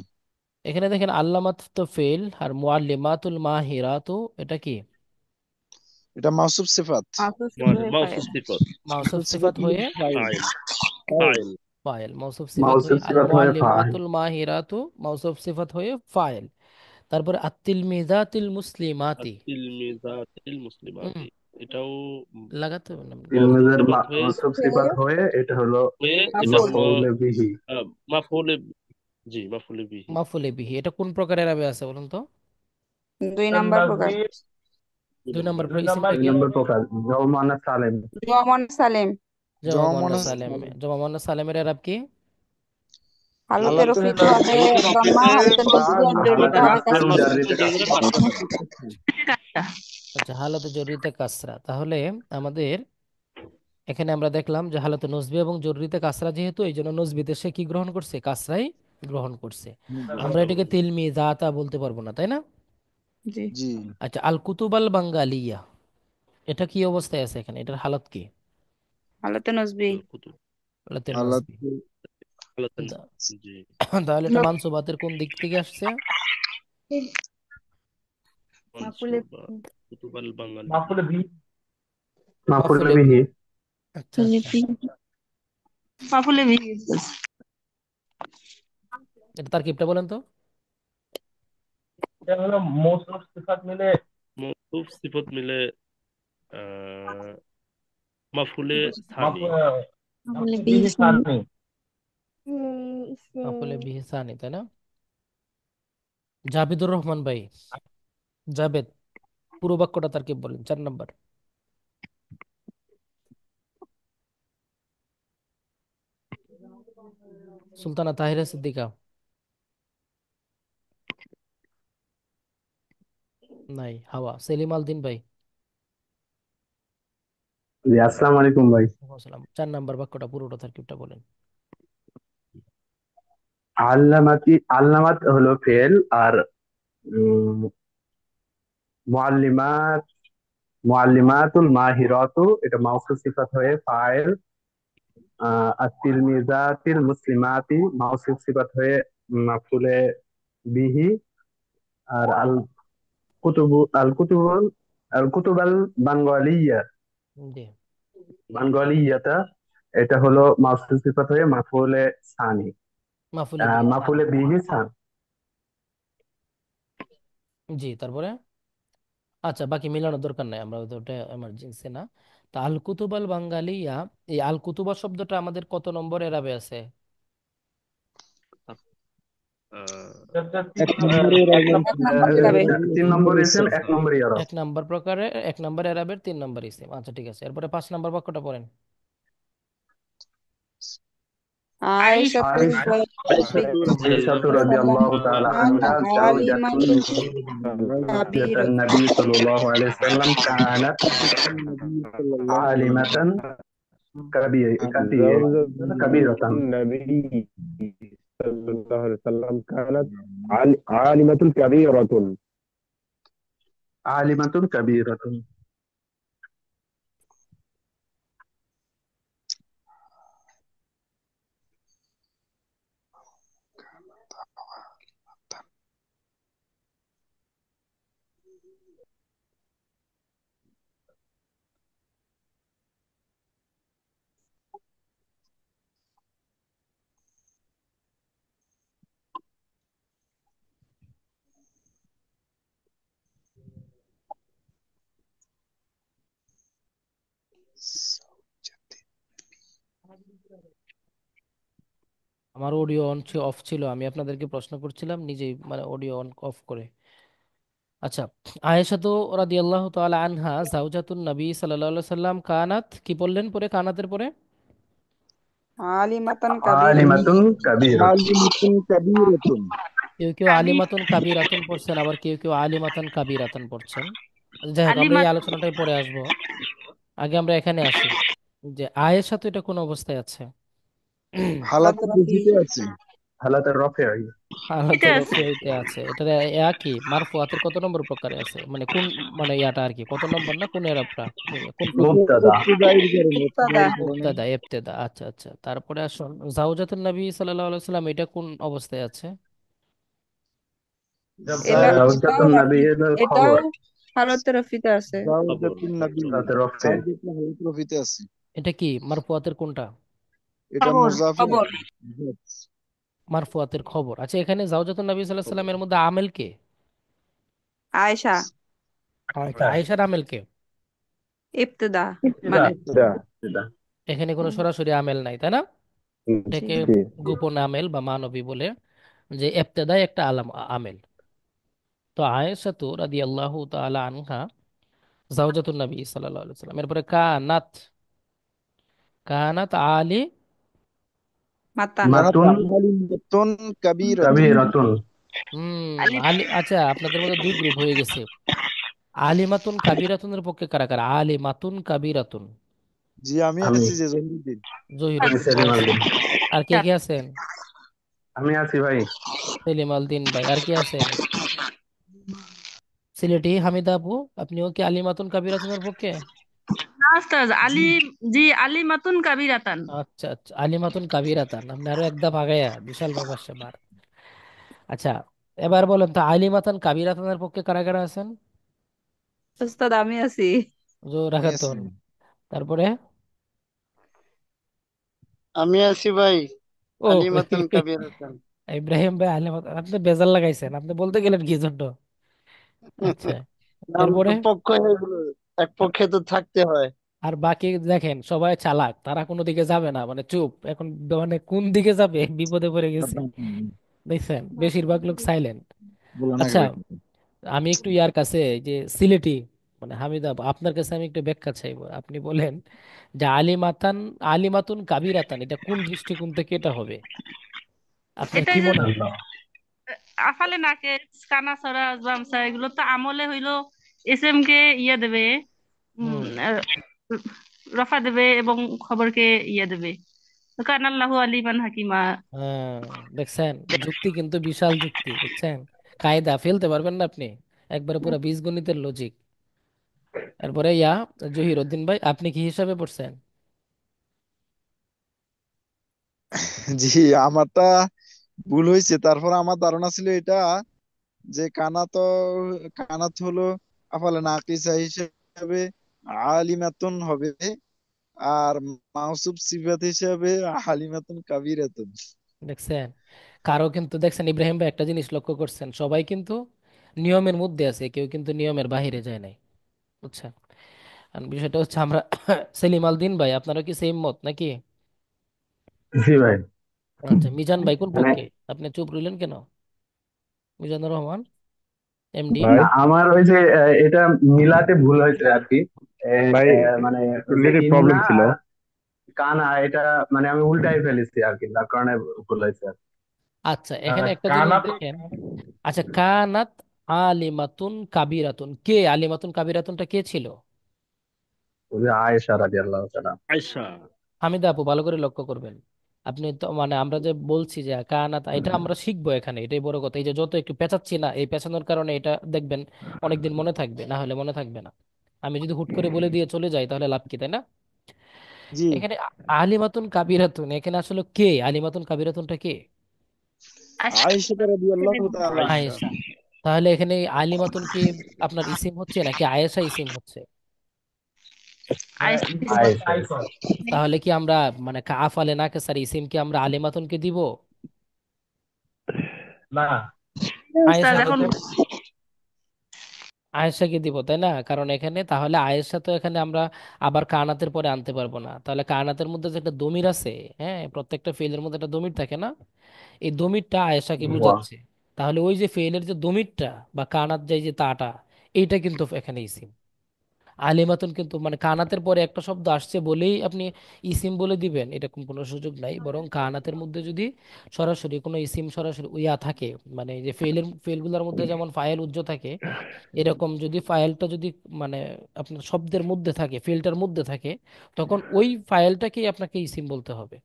এখানে দেখেন আল্লামাত তো ফেল আর মুআল্লিমাতুল মাহিরাতু এটা কি?
এটা মাউসুফ সিফাত।
মাউসুফ সিফত।
মাউসুফ
মাউসুফ সিফাত
সিফাত
মানে
হয়ে
ফাইল।
ফাইল।
ফাইল।
ফাইল।
ফাইল, মাউসুফ সিফাত হয়ে
মাউসুফ
আল
সিফাত হয়ে ফাইল।
মুআল্লিমাতুল মাহিরাতু, মাউসুফ সিফাত হয়ে ফাইল। তারপরে আত-তিলমিজাতিল মুসলিমাতি,
তিলমিজাতিল
হুম,
মুসলিমাতি, এটাও
লাগাতে হবে না?
মাউসুফ
তিলমিজের
সিফাত হয়ে
মাউসুফ সিফাত হয়ে এটা হলো
এটা হলো
মাফউলে বিহি।
মাফউলে, জি মাফউলে বিহি।
মাফুলে বিহি, এটা কোন প্রকারের এরাবে আছে বলুন তো?
2 নাম্বার প্রকার।
নাজবি
দুই নম্বর
দুই নাম্বার
ইসিমটা
দুই
কি?
নম্বর প্রকার জওমানা সালেম।
জমন সালেম।
জমা মুয়ান্নাস সালেম।
জমন
জমা মুয়ান্নাস সালেমের এরাব কি?
হালতে
হালাতে
রফিতে হবে
হালতে
দম্মা,
রফিতে
হালতে নসবি আর জরুরিতে
হালাতে
হবে
নাসবে ও
কাসরা।
জাররিতে
জরুরি
কাসরা।
কাসরা।
আচ্ছা, হালতে জরুরিতে কাসরা। তাহলে আমাদের এখানে আমরা দেখলাম যে হালতে নসবি এবং জরুরিতে কাসরা, যেহেতু এই জন্য নসবিতে সে কি গ্রহণ করছে? কাসরাই গ্রহণ করছে। আমরা এটাকে তিলমি জাতা বলতে পারবো না, তাই না?
জি।
জি,
আচ্ছা, আল কুতুবাল বাঙ্গালিয়া এটা কি অবস্থায় আছে এখানে? এটার হালত কি?
হালতে নসবি।
কুতুব।
হালতে নসবি।
হালাতে
হালাতেন।
তা-
জি।
তাহলে এটা মানসুবাতের কোন দিক থেকে আসছে?
মাফুলে
মানসুবা কুতুবাল বাঙালি।
মাফুলে বি
মাফউলে
মাফুলে
বিহি।
আচ্ছা আচ্ছা,
মাফুলে বিহি।
এটা তারকিবটা বলেন তো।
এটা হলো মৌসুফ সিফাত মিলে
মওসুফ সিফত মিলে আহ মাফুলে সানি।
মাফুলে
মাফুলে
বিহি।
বিহি সানি।
মাফুলে বিহি সানি, তাই না? জাবিদুর রহমান ভাই, জাবেদ, পুরো বাক্যটা তারকিব বলেন, 4 নম্বর। সুলতানা তাহিরা সিদ্দিকা, নাই। হাওয়া, সেলিম আল দিন ভাই,
জি, আসসালামু আলাইকুম ভাই।
ওয়ালাইকুম আসসালাম। 4 নম্বর বাক্যটা পুরোটা তারকিবটা বলেন।
আল্লামাত হলো ফেল, আর উম, মুআল্লিমাত মুআল্লিমাতুল মাহিরাতু এটা মাউসুফ সিফাত হয়ে ফাইল। আত-তিলমিজাতিল মুসলিমাতি মাউসুফ সিফাত হয়ে মাফউলে বিহি। আর আল কুতুবাল বাঙ্গালিয়া
জি,
বাঙ্গালিয়াতা এটা হলো মাউসুফ সিফাত হয়ে মাফউলে সানি।
মাফুলে বিহি সানি।
মাফউলে বিহি সান।
জি, তারপরে আচ্ছা, বাকি মিলানোর দরকার নাই, আমরা ওটা এমার্জেন্সি না। তা আল কুতুবাল বাঙ্গালিয়া, এই আল কুতুবা শব্দটা আমাদের কত নম্বর এরাবে আছে?
এটা
এক নম্বরের
এক
আগে
এক
নম্বর
নাম্বার এরাবে।
3 নম্বর এসেম, 1 নম্বর ইয়ারব।
1 নম্বর এরাবের 3 নম্বর ইসিম। আচ্ছা ঠিক আছে, এরপরে 5 নম্বর বাক্যটা পড়েন।
আয়েশাতু
আয়েশা আয়েশাতু রাদিয়াল্লাহু তাআলা আনহা
আলিমান
জাওজাতুন
কাবীর।
নবী সাল্লাল্লাহু আলাইহি ওয়াসাল্লাম কানাত আলিমাতান
زوجة
কাবীরাতান।
النبي صلى الله عليه وسلم كانت عالمة كبيرة.
আলিমাতুন কাবীরাতুন।
আমার অডিও অন অফ ছিল, আমি আপনাদেরকে প্রশ্ন করছিলাম নিজেই, মানে অডিও অন অফ করে। আচ্ছা, আয়েশা তো রাদিয়াল্লাহু তাআলা আনহা জাওজাতুন নবী সাল্লাল্লাহু আলাইহি সাল্লাম কানাত, কি বললেন পরে কানাতের পরে?
আলিমাতান কাবীরাতুন।
আলিমাতুন কাবীরাতুন।
আলিমাতুন কাবীরাতুন।
কেউ কেউ
কাবির
আলিমাতুন কাবিরাতুন পড়ছেন, আবার কেউ কেউ আলিমাতান কাবিরাতান পড়ছেন। যাই হোক, আমরা এই
আলিমাত
আলোচনাটাই পরে আসবো। আগে আমরা এখানে আসি যে আয়েশা তো এটা কোন অবস্থায় আছে?
হালাতে
হালাতুরাফি।
রুজিতে আছে।
হালাতে রফে।
এতে
হালাতুর
আছে।
রফিতে আছে। এটা একই মারফুয়াতের কত নম্বর প্রকারে আছে, মানে কোন, মানে ইয়াটা আর কি, কত নম্বর না কোন এরাবটা, কোন প্রকার?
মুবতাদা।
ইবতিদাইর কারণে
মুক্তাদা।
ইবতিদাইর কারণে।
মুবতাদা, ইবতেদা। আচ্ছা আচ্ছা, তারপরে আসুন জাওজাতুন নবী সাল্লাল্লাহু আলাইহি সাল্লাম, এটা কোন অবস্থায় আছে?
এটা
এটা
বয়স।
এটাও
জাওজাতুন
রাফি,
নবীর
এটাও
খবর।
হালতে রফিতে আছে।
খবর।
জাওজাতুন নবী।
হালাতে রফে।
জাওজাতুন হালাতে রফিতে আছে।
এটা কি মারফুয়াতের কোনটা?
এটা
খবর।
মুজাফে।
খবর।
মারফুয়াতের খবর। আচ্ছা, এখানে জাওজাতুন নবী সাল্লাল্লাহু আলাইহি সাল্লামের মধ্যে আমেল কে?
আয়েশা।
আচ্ছা, আয়েশার আমেল কে?
ইবতিদা,
ইবতিদা।
মানে
এটা
ইবতিদা।
এখানে কোনো সরাসরি আমেল নাই, তাই না?
জি।
এটাকে
জি।
গোপন আমেল বা মানবী বলে, যে ইবতেদায় একটা আমেল। তো আয়েশা তো রাদিয়াল্লাহু তাআলা আনহা জাওজাতুন নবী সাল্লাল্লাহু আলাইহি সাল্লাম। এরপরে কানাত, কানাত আলী।
মাতান।
কানাত
মাতুন
আলিমাতুন কাবীরাতুন।
কাবীরাতুন।
আলি
আলী। আচ্ছা, আপনাদের মধ্যে দুই গ্রুপ হয়ে গেছে। আলিমাতুন কাবিরাতুনের পক্ষে কারা কারা? আলিমাতুন কাবিরাতুন।
জি আমি
আমি
আছি যে জহিরুদ্দিন।
আমি
জহিরুদ্দিন
সেলিম
আচ্ছা।
আলদিন।
আর কে কে আছেন?
আমি আছি ভাই।
সেলিম আল দিন ভাই। আর কে আছেন? সিলেটি হামিদা আপু, আপনিও কি আলিমাতুন কাবিরাতুনের পক্ষে?
না ওস্তাদ,
জি।
জি আলিমাতুন কাবিরাতান।
আচ্ছা আচ্ছা, আলিমাতুন কাবিরাতান। আপনি আরো একদম আগায়া, বিশাল ব্যাপার স্যাপার। আচ্ছা, এবার বলেন তো আলিমাতান কাবিরাতানের পক্ষে কারা কারা আছেন?
উস্তাদ আমি আছি।
আমি আছি।
জোরাকাতুন। তারপরে
আমি আছি ভাই।
ও
আলিমাতুন কাবীরাতুন।
ইব্রাহিম ভাই আলিমাতান, আপনি বেজাল লাগাইছেন, আপনি বলতে গেলেন কি জন্য? আচ্ছা,
নাম
এরপরে
তো পক্ষ এগুলো, এক
আর
পক্ষে তো থাকতে হয়।
আর বাকি দেখেন সবাই চালাক, তারা কোনো দিকে যাবে না, মানে চুপ এখন, মানে কোন দিকে যাবে বিপদে পড়ে গেছে। দেখছেন, বেশিরভাগ লোক সাইলেন্ট।
বলেন আগে
আচ্ছা,
ভাই।
আমি একটু ইয়ার কাছে, এই যে সিলেটি, মানে হামিদা আপু, আপনার কাছে আমি একটু ব্যাখ্যা চাইবো। আপনি বলেন যে আলিমাতুন কাবিরাতান, এটা কোন দৃষ্টিকোণ থেকে এটা হবে? আপনার
এটা
কি
যে
মনে হয়?
আল্লাহ।
আফালে নাকে কানাছড়া জামসা এগুলো তো আমলে হইলো এস এম কে ইয়ে দেবে, উম,
হুম।
আহ, রফা দেবে এবং খবরকে ইয়ে দেবে। কান আল্লাহু আলিমান হাকিমা।
হ্যাঁ, দেখছেন, যুক্তি কিন্তু বিশাল যুক্তি, দেখছেন, কায়দা ফেলতে পারবেন না আপনি, একবারে পুরো বীজগণিতের লজিক। এরপরে জহিরুদ্দিন ভাই, আপনি কি হিসাবে পড়ছেন?
জি আমারটা ভুল হয়েছে, তারপর আমার ধারণা ছিল এটা যে কানাত হলো আফালে নাকিসা হিসেবে আলিমাতুন হবে, আর মাউসুফ সিফাত হিসেবে হালিমাতুন কাবিরাতুন।
দেখছেন, কারো কিন্তু দেখছেন ইব্রাহিম ভাই, একটা জিনিস লক্ষ্য করছেন, সবাই কিন্তু নিয়মের মধ্যে আছে, কেউ কিন্তু নিয়মের বাইরে যায় নাই, বুঝছেন? আর বিষয়টা হচ্ছে আমরা সেলিম আল দিন ভাই, আপনারা কি সেম মত নাকি?
জি ভাই।
আচ্ছা, মিজান ভাই কোন
মানে
পক্ষে? আপনি চুপ রইলেন কেন? মিজানুর রহমান এমডি।
ভাই,
না, আমার ওই যে এটা মিলাতে ভুল হয়েছে আর কি।
ভাই
মানে
একটু
ওই যে
নেটের
ইন্না
প্রবলেম ছিল।
আর কানা, এটা মানে আমি উল্টাই ফেলেছি আর কি, যার কারণে ভুল হয়েছে আর কি।
আচ্ছা, এখানে একটা জিনিস
কানাত।
দেখেন। আচ্ছা, কানাত আলিমাতুন কাবিরাতুন, কে আলিমাতুন কাবিরাতুনটা কে ছিল?
ওই যে আয়েশা রাদিয়াল্লাহু তাআলা।
আয়সা।
হামিদা আপু, ভালো করে লক্ষ্য করবেন। আপনি তো, মানে আমরা যে বলছি যে কানাত, এটা আমরা শিখবো এখানে, এটাই বড় কথা। এই যে যত একটু পেঁচাচ্ছি না, এই পেঁচানোর কারণে এটা দেখবেন অনেকদিন মনে থাকবে, না হলে মনে থাকবে না। আমি যদি হুট করে বলে দিয়ে চলে যাই তাহলে লাভ কি, তাই না?
জি
এখানে আলিমাতুন কাবিরাতুন, এখানে আসলে কে আলিমাতুন কাবিরাতুনটা কে?
আয়েশা রাদিয়াল্লাহু তাআলা আনহা।
আয়সা।
আয়েশা। তাহলে এখানে আলিমাতুন কি আপনার ইসিম হচ্ছে নাকি আয়েশা ইসিম হচ্ছে?
হ্যাঁ,
আইস-
ইসিম হচ্ছে
আয়েশা।
আইসা।
তাহলে কি আমরা, মানে কাফালে না কে স্যার, ইসিম কি আমরা আলিমাতুনকে দিব?
না।
উস্তাদ
আয়েশাকে
এখন
তো, আয়েশাকে দিব, তাই না? কারণ এখানে তাহলে আয়েশা তো এখানে আমরা আবার কানাতের পরে আনতে পারবো না। তাহলে কানাতের মধ্যে যে একটা দমির আছে, হ্যাঁ, প্রত্যেকটা ফেলের মধ্যে একটা দমির থাকে না, এই দমিরটা আয়েশাকে
বাহ।
বুঝাচ্ছে। তাহলে ওই যে ফেলের যে দমিরটা বা কানাত, যে যে তাটা, এইটা কিন্তু এখানে ইসিম। আলিমাতুন কিন্তু মানে কানাতের পরে একটা শব্দ আসছে বলেই আপনি ইসিম বলে দিবেন, এরকম কোনো সুযোগ নাই। বরং কানাতের মধ্যে যদি সরাসরি কোনো ইসিম সরাসরি ইয়া থাকে, মানে এই যে ফেলগুলোর মধ্যে যেমন ফাইল উজ্জ থাকে, এরকম যদি ফাইলটা যদি মানে আপনার শব্দের মধ্যে থাকে, ফিল্ডটার মধ্যে থাকে, তখন ওই ফাইলটাকেই আপনাকে ইসিম বলতে হবে।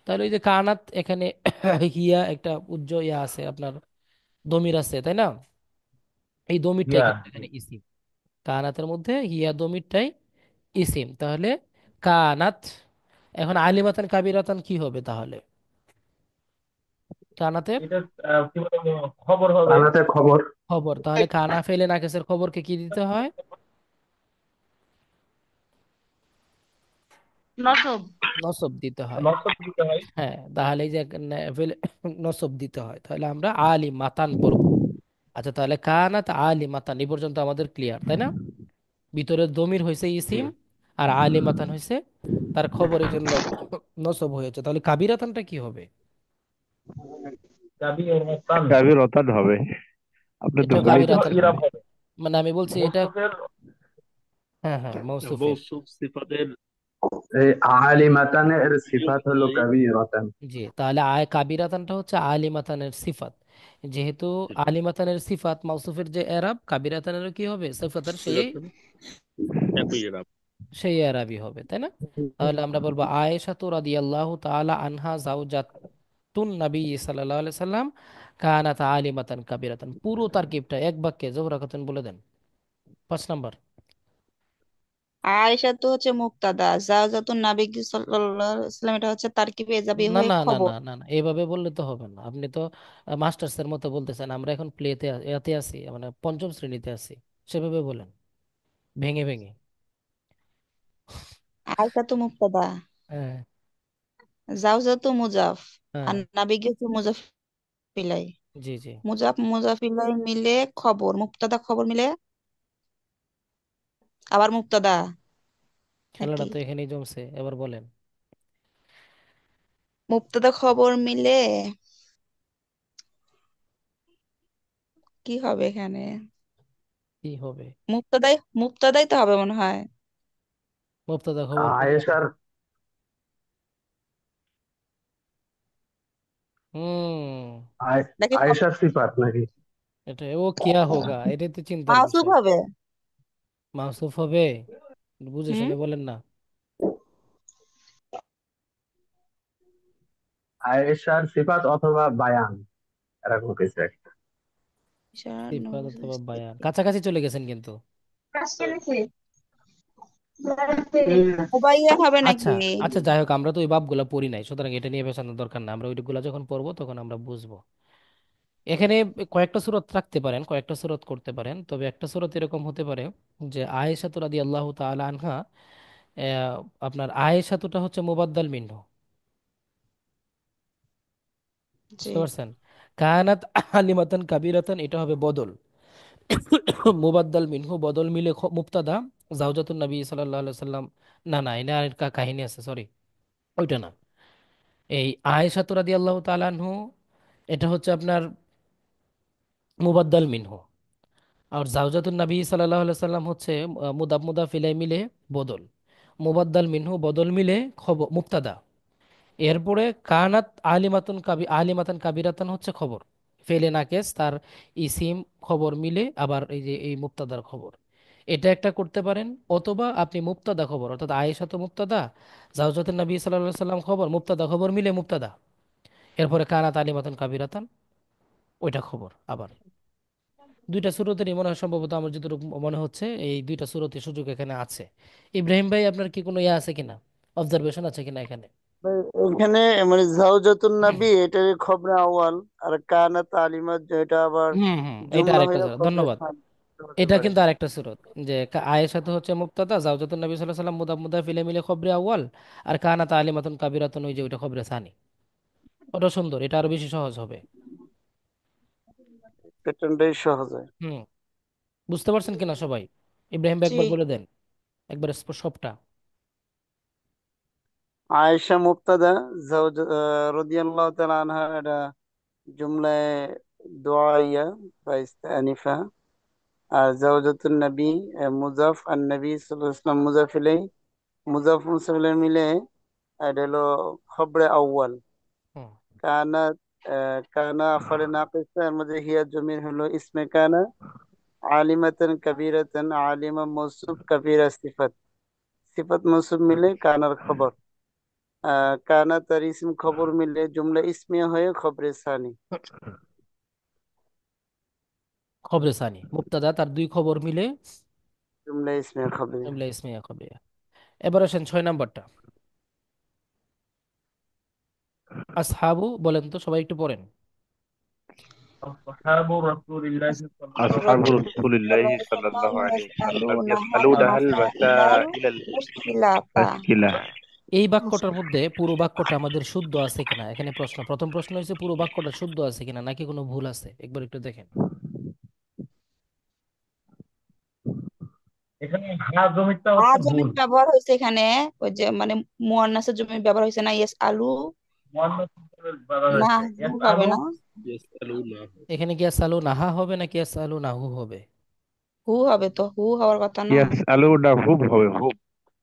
তাহলে ওই যে কানাত এখানে হিয়া একটা উজ্জ ইয়া আছে, আপনার দমির আছে, তাই না? এই দমিরটাই
ইয়া।
কিন্তু এখানে ইসিম। কানাতের মধ্যে হিয়া দমিরটাই ইসিম। তাহলে কানাত। এখন আলিমাতান কাবিরাতান কি হবে তাহলে? কানাতের
এটা কি বলবো, খবর হবে।
বাংলাতে খবর।
খবর। তাহলে কানা ফেলে নাকেসের খবরকে কি দিতে হয়?
নসব।
নসব দিতে হয়।
নকশা দিতে হয়।
হ্যাঁ, তাহলে এই যে নসব দিতে হয়, তাহলে আমরা আলি মাতান পড়বো। আচ্ছা, তাহলে কানাত আলি মাতান এই পর্যন্ত আমাদের ক্লিয়ার, তাই না? ভিতরে দমির হয়েছে
জি।
ইসিম, আর আলি মাতান হয়েছে তার খবর, এই জন্য নসব হয়েছে। তাহলে কাবিরাতানটা কি হবে?
কাবি ও রতান।
গাভীর রতান হবে, আপনি তো
এটাও
বলেই
এটা
কাবিরাতান
ইরাব
হবে।
হবে।
মানে আমি বলছি এটা,
মৌসুফের।
হ্যাঁ হ্যাঁ, মৌসুফের।
মৌসুফ সিফাতের
এই আলিমাতানের সিফাত হলো কাবীরাতান।
জি, তাহলে আয় কাবিরাতানটা হচ্ছে আলিমাতানের সিফাত। যেহেতু আলিমাতানের সিফাত, মাউসুফের যে এরাব, কাবিরাতানেরও কি হবে? সিফাতের সেই
সিফাতের একই এরা।
সেই এরাবই হবে, তাই না? তাহলে আমরা বলবো আয়েশাতু রাদিয়াল্লাহু তাআলা আনহা জাওজাতুন নবী সাল্লাল্লাহু আলাইহি সাল্লাম কানাত আলিমাতান কাবিরাতান। পুরো তারকিবটা এক বাক্যে জোহরা খাতুন বলে দেন। 5 নাম্বার।
আয়েশা তো হচ্ছে মুক্তাদা, জাওজাতুন নবী সাল্লাল্লাহু আলাইহি ওয়াসাল্লাম এটা হচ্ছে তারকিবে ইজাবি
না
হয়ে
না না
খবর।
না না না, এইভাবে বললে তো হবে না। আপনি তো মাস্টার্সের মতো বলতেছেন, আমরা এখন প্লেতে এতে আছি, মানে পঞ্চম শ্রেণীতে আছি। সেভাবে বলেন, ভেঙে ভেঙে।
আয়েশা তো মুক্তাদা,
হ্যাঁ
জাওজাতু মুজাফ,
হ্যাঁ,
আর নবী তো মুজাফ ইলাই।
জি জি।
মুজাফ মুজাফ ইলাই মিলে খবর, মুক্তাদা খবর মিলে আবার মুক্তাদা
খেলাটা
নাকি?
তো এখানেই জমছে, এবার বলেন
মুক্তাদা খবর মিলে কি হবে এখানে?
কি হবে।
মুক্তাদাই মুক্তাদাই তো হবে মনে হয়।
মুবতাদা খবর মিলে।
আয়েশার
হুম,
নাকি
আয়েশার সিফাত নাকি?
এটা ও কিয়া হোগা, এটাই তো চিন্তার
মাউসুফ
বিষয়।
হবে।
মাউসুফ হবে? বুঝে
হুম।
শুনে বলেন না।
আয়েশার সিফাত অথবা বায়ান, এরকম কিছু একটা।
সিফাত অথবা বায়ান, কাছাকাছি চলে গেছেন কিন্তু।
মুবাইয়া হবে
আচ্ছা
নাকি?
আচ্ছা, যাই হোক, আমরা তো ওই বাবগুলা পড়ি নাই, সুতরাং এটা নিয়ে পেছানোর দরকার না। আমরা ওইগুলা যখন পড়বো তখন আমরা বুঝবো। এখানে কয়েকটা সূরত রাখতে পারেন, কয়েকটা সূরত করতে পারেন, তবে একটা সূরত এরকম হতে পারে যে আয়েশাতু রাদিয়াল্লাহু তাআলা আনহা, আহ, আপনার আয়েশাতুটা হচ্ছে মুবাদ্দাল মিনহু।
জি।
বুঝতে পারছেন? কানাত আলিমাতান কাবিরাতান, এটা হবে বদল। মুবাদ্দাল মিনহু বদল মিলে মুবতাদা, জাওজাতুন নবী সাল্লাল্লাহু আলাইহি সাল্লাম। না না, এটা আরেক কাহিনী আছে, সরি, ওইটা না। এই আয়েশাতু রাদিয়াল্লাহু তাআলা আনহু, এটা হচ্ছে আপনার মুবাদ্দাল মিনহু। আর জাওজাতুন নবী সাল্লাল্লাহু আলাইহি সাল্লাম হচ্ছে মুদাফ মুদাফ ইলাই মিলে বদল। মুবাদ্দাল মিনহু বদল মিলে খবর মুবতাদা। এরপরে কানাত আলিমাতান কাবিরাতান হচ্ছে খবর, ফেলে নাকেস তার ইসিম খবর মিলে আবার এই যে এই মুক্তাদার খবর। এটা একটা করতে পারেন। অথবা আপনি মুক্তাদা খবর, অর্থাৎ আয়েশা তো মুক্তাদা, জাওজাতুন নবী সাল্লাল্লাহু আলাইহি সাল্লাম খবর, মুক্তাদা খবর মিলে মুক্তাদা। এরপরে কানাত আলিমাতান কাবিরাতান, ওইটা খবর আবার। দুইটা সুরতেরই মনে হয়, সম্ভবত আমার যতটুকু মনে হচ্ছে এই দুইটা সুরতের সুযোগ এখানে আছে। ইব্রাহিম ভাই, আপনার কি কোনো ইয়ে আছে কিনা, অবজারভেশন আছে কিনা এখানে?
এখানে মানে জাওজাতুন নবী এটার খবরে আউয়াল, আর কানাত তালিমাত যেটা আবার
হুম হুম, এটা
জুমলা
আরেকটা
হয়ে
সুরত,
খবরে
ধন্যবাদ।
থানা হতে
এটা
পারে।
কিন্তু আরেকটা সুরত, যে আয়েশা তো হচ্ছে মুক্তাদা, জাওজাতুন নবী সাল্লাল্লাহু আলাইহি ওয়াসাল্লাম মুদাফ মুদাফ ইলাইহি মিলে খবরে আউয়াল, আর কানাত আলিমাতুন কাবিরাতুন ওই যে ওইটা খবরে সানি। ওটা সুন্দর, এটা আরো বেশি সহজ হবে।
প্যাটার্নটাই সহজ হয়।
হুম, বুঝতে পারছেন কিনা সবাই? ইব্রাহিম ভাই
জি।
একবার বলে দেন, একবার সবটা।
আয়েশা মুবতাদা, জাওজ রাদিয়াল্লাহু তাআলা আনহা এটা জুমলায় দুআইয়া বা ইস্তানিফা। আর জাওজাতুন নবী মুজাফ আর নবী সাল্লাল্লাহু আলাইহি ওয়াসাল্লাম মুজাফ ইলাইহি, মুজাফ মুসাফির মিলে এটা হলো খবরে আউয়াল।
হুম।
কানা কানা আফালে নাকিসা, এর মধ্যে হিয়া জমির হলো ইসমে কানা। আলিমাতান কাবীরাতান, আলিমা মৌসুফ, কাবীরা সিফাত, সিফাত মৌসুফ মিলে কানার খবর। কানা তার ইসম খবর মিলে জুমলা ইসমিয়া হয়ে খবরে সানি।
খবরে সানি মুবতাদা, তার দুই খবর মিলে
জুমলা ইসমিয়া খবরিয়া।
জুমলা ইসমিয়া খবরিয়া। এবার আসেন 6 নাম্বারটা। আসহাবু বলেন তো, সবাই একটু পড়েন।
أصحاب رسول الله صلى الله
أصحاب
عليه
رسول الله صلى الله عليه وسلم
يسألونها
يسألونها المسائل
المشكلة।
المشكلة.
এই বাক্যটার মধ্যে পুরো বাক্যটা আমাদের শুদ্ধ আছে কিনা, এখানে প্রশ্ন, প্রথম প্রশ্ন হচ্ছে পুরো বাক্যটা শুদ্ধ আছে কিনা নাকি কোনো ভুল আছে, একবার একটু দেখেন।
এখানে হা জমিটা
আর
হচ্ছে ভুল।
জমির ব্যবহার হয়েছে এখানে, ওই যে মানে মুয়ান্নাসের জমির ব্যবহার হয়েছে না, ইয়েস আলু
মুয়ান্নাস বলা
না,
হয়েছে
হু হবে
ইয়াসআলু।
না,
এখানে কি আসালু নাহা হবে নাকি আসালু নাহু হবে?
হু হবে তো, হু হওয়ার কথা না।
يسألونه هو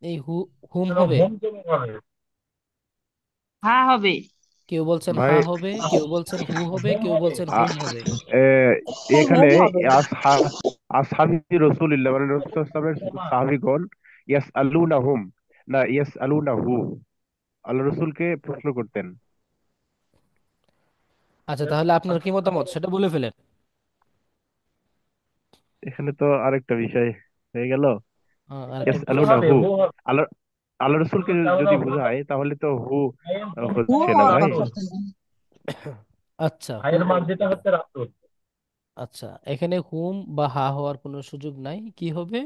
এই হুম
কেন
হবে?
হোম জমি হবে?
হ্যাঁ হবে।
কেউ বলছেন হা
ভাই
হবে, কেউ বলছেন হু হবে,
হোম
কেউ
হবে।
বলছেন
আ-
হুম হবে।
এ,
হ্যাঁ,
এখানে
হুম হবে।
আসহাবি রসুলিল্লাহ মানে রাসূলের সাহাবীগণ ইয়াসআলুনাহুম না ইয়াসআলুনাহু আল্লাহ রসুলকে প্রশ্ন করতেন।
আচ্ছা, তাহলে আপনার কি মতামত সেটা বলে ফেলেন।
এখানে তো আরেকটা বিষয় হয়ে গেল।
আরেকটা
হু
বিষয়।
হবে,
ইয়াসআলুনাহু
হু হবে।
আল্লাহ আল্লাহ রসুলকে
তাহলে
যদি
হু
বোঝায় তাহলে তো হু
আইন
হু
হচ্ছে না
হওয়ার
ভাই।
কথা না।
আচ্ছা
ভাইয়ের মান যেটা হচ্ছে রাসূল।
আচ্ছা, এখানে হুম বা হা হওয়ার কোনো সুযোগ নাই, কি হবে?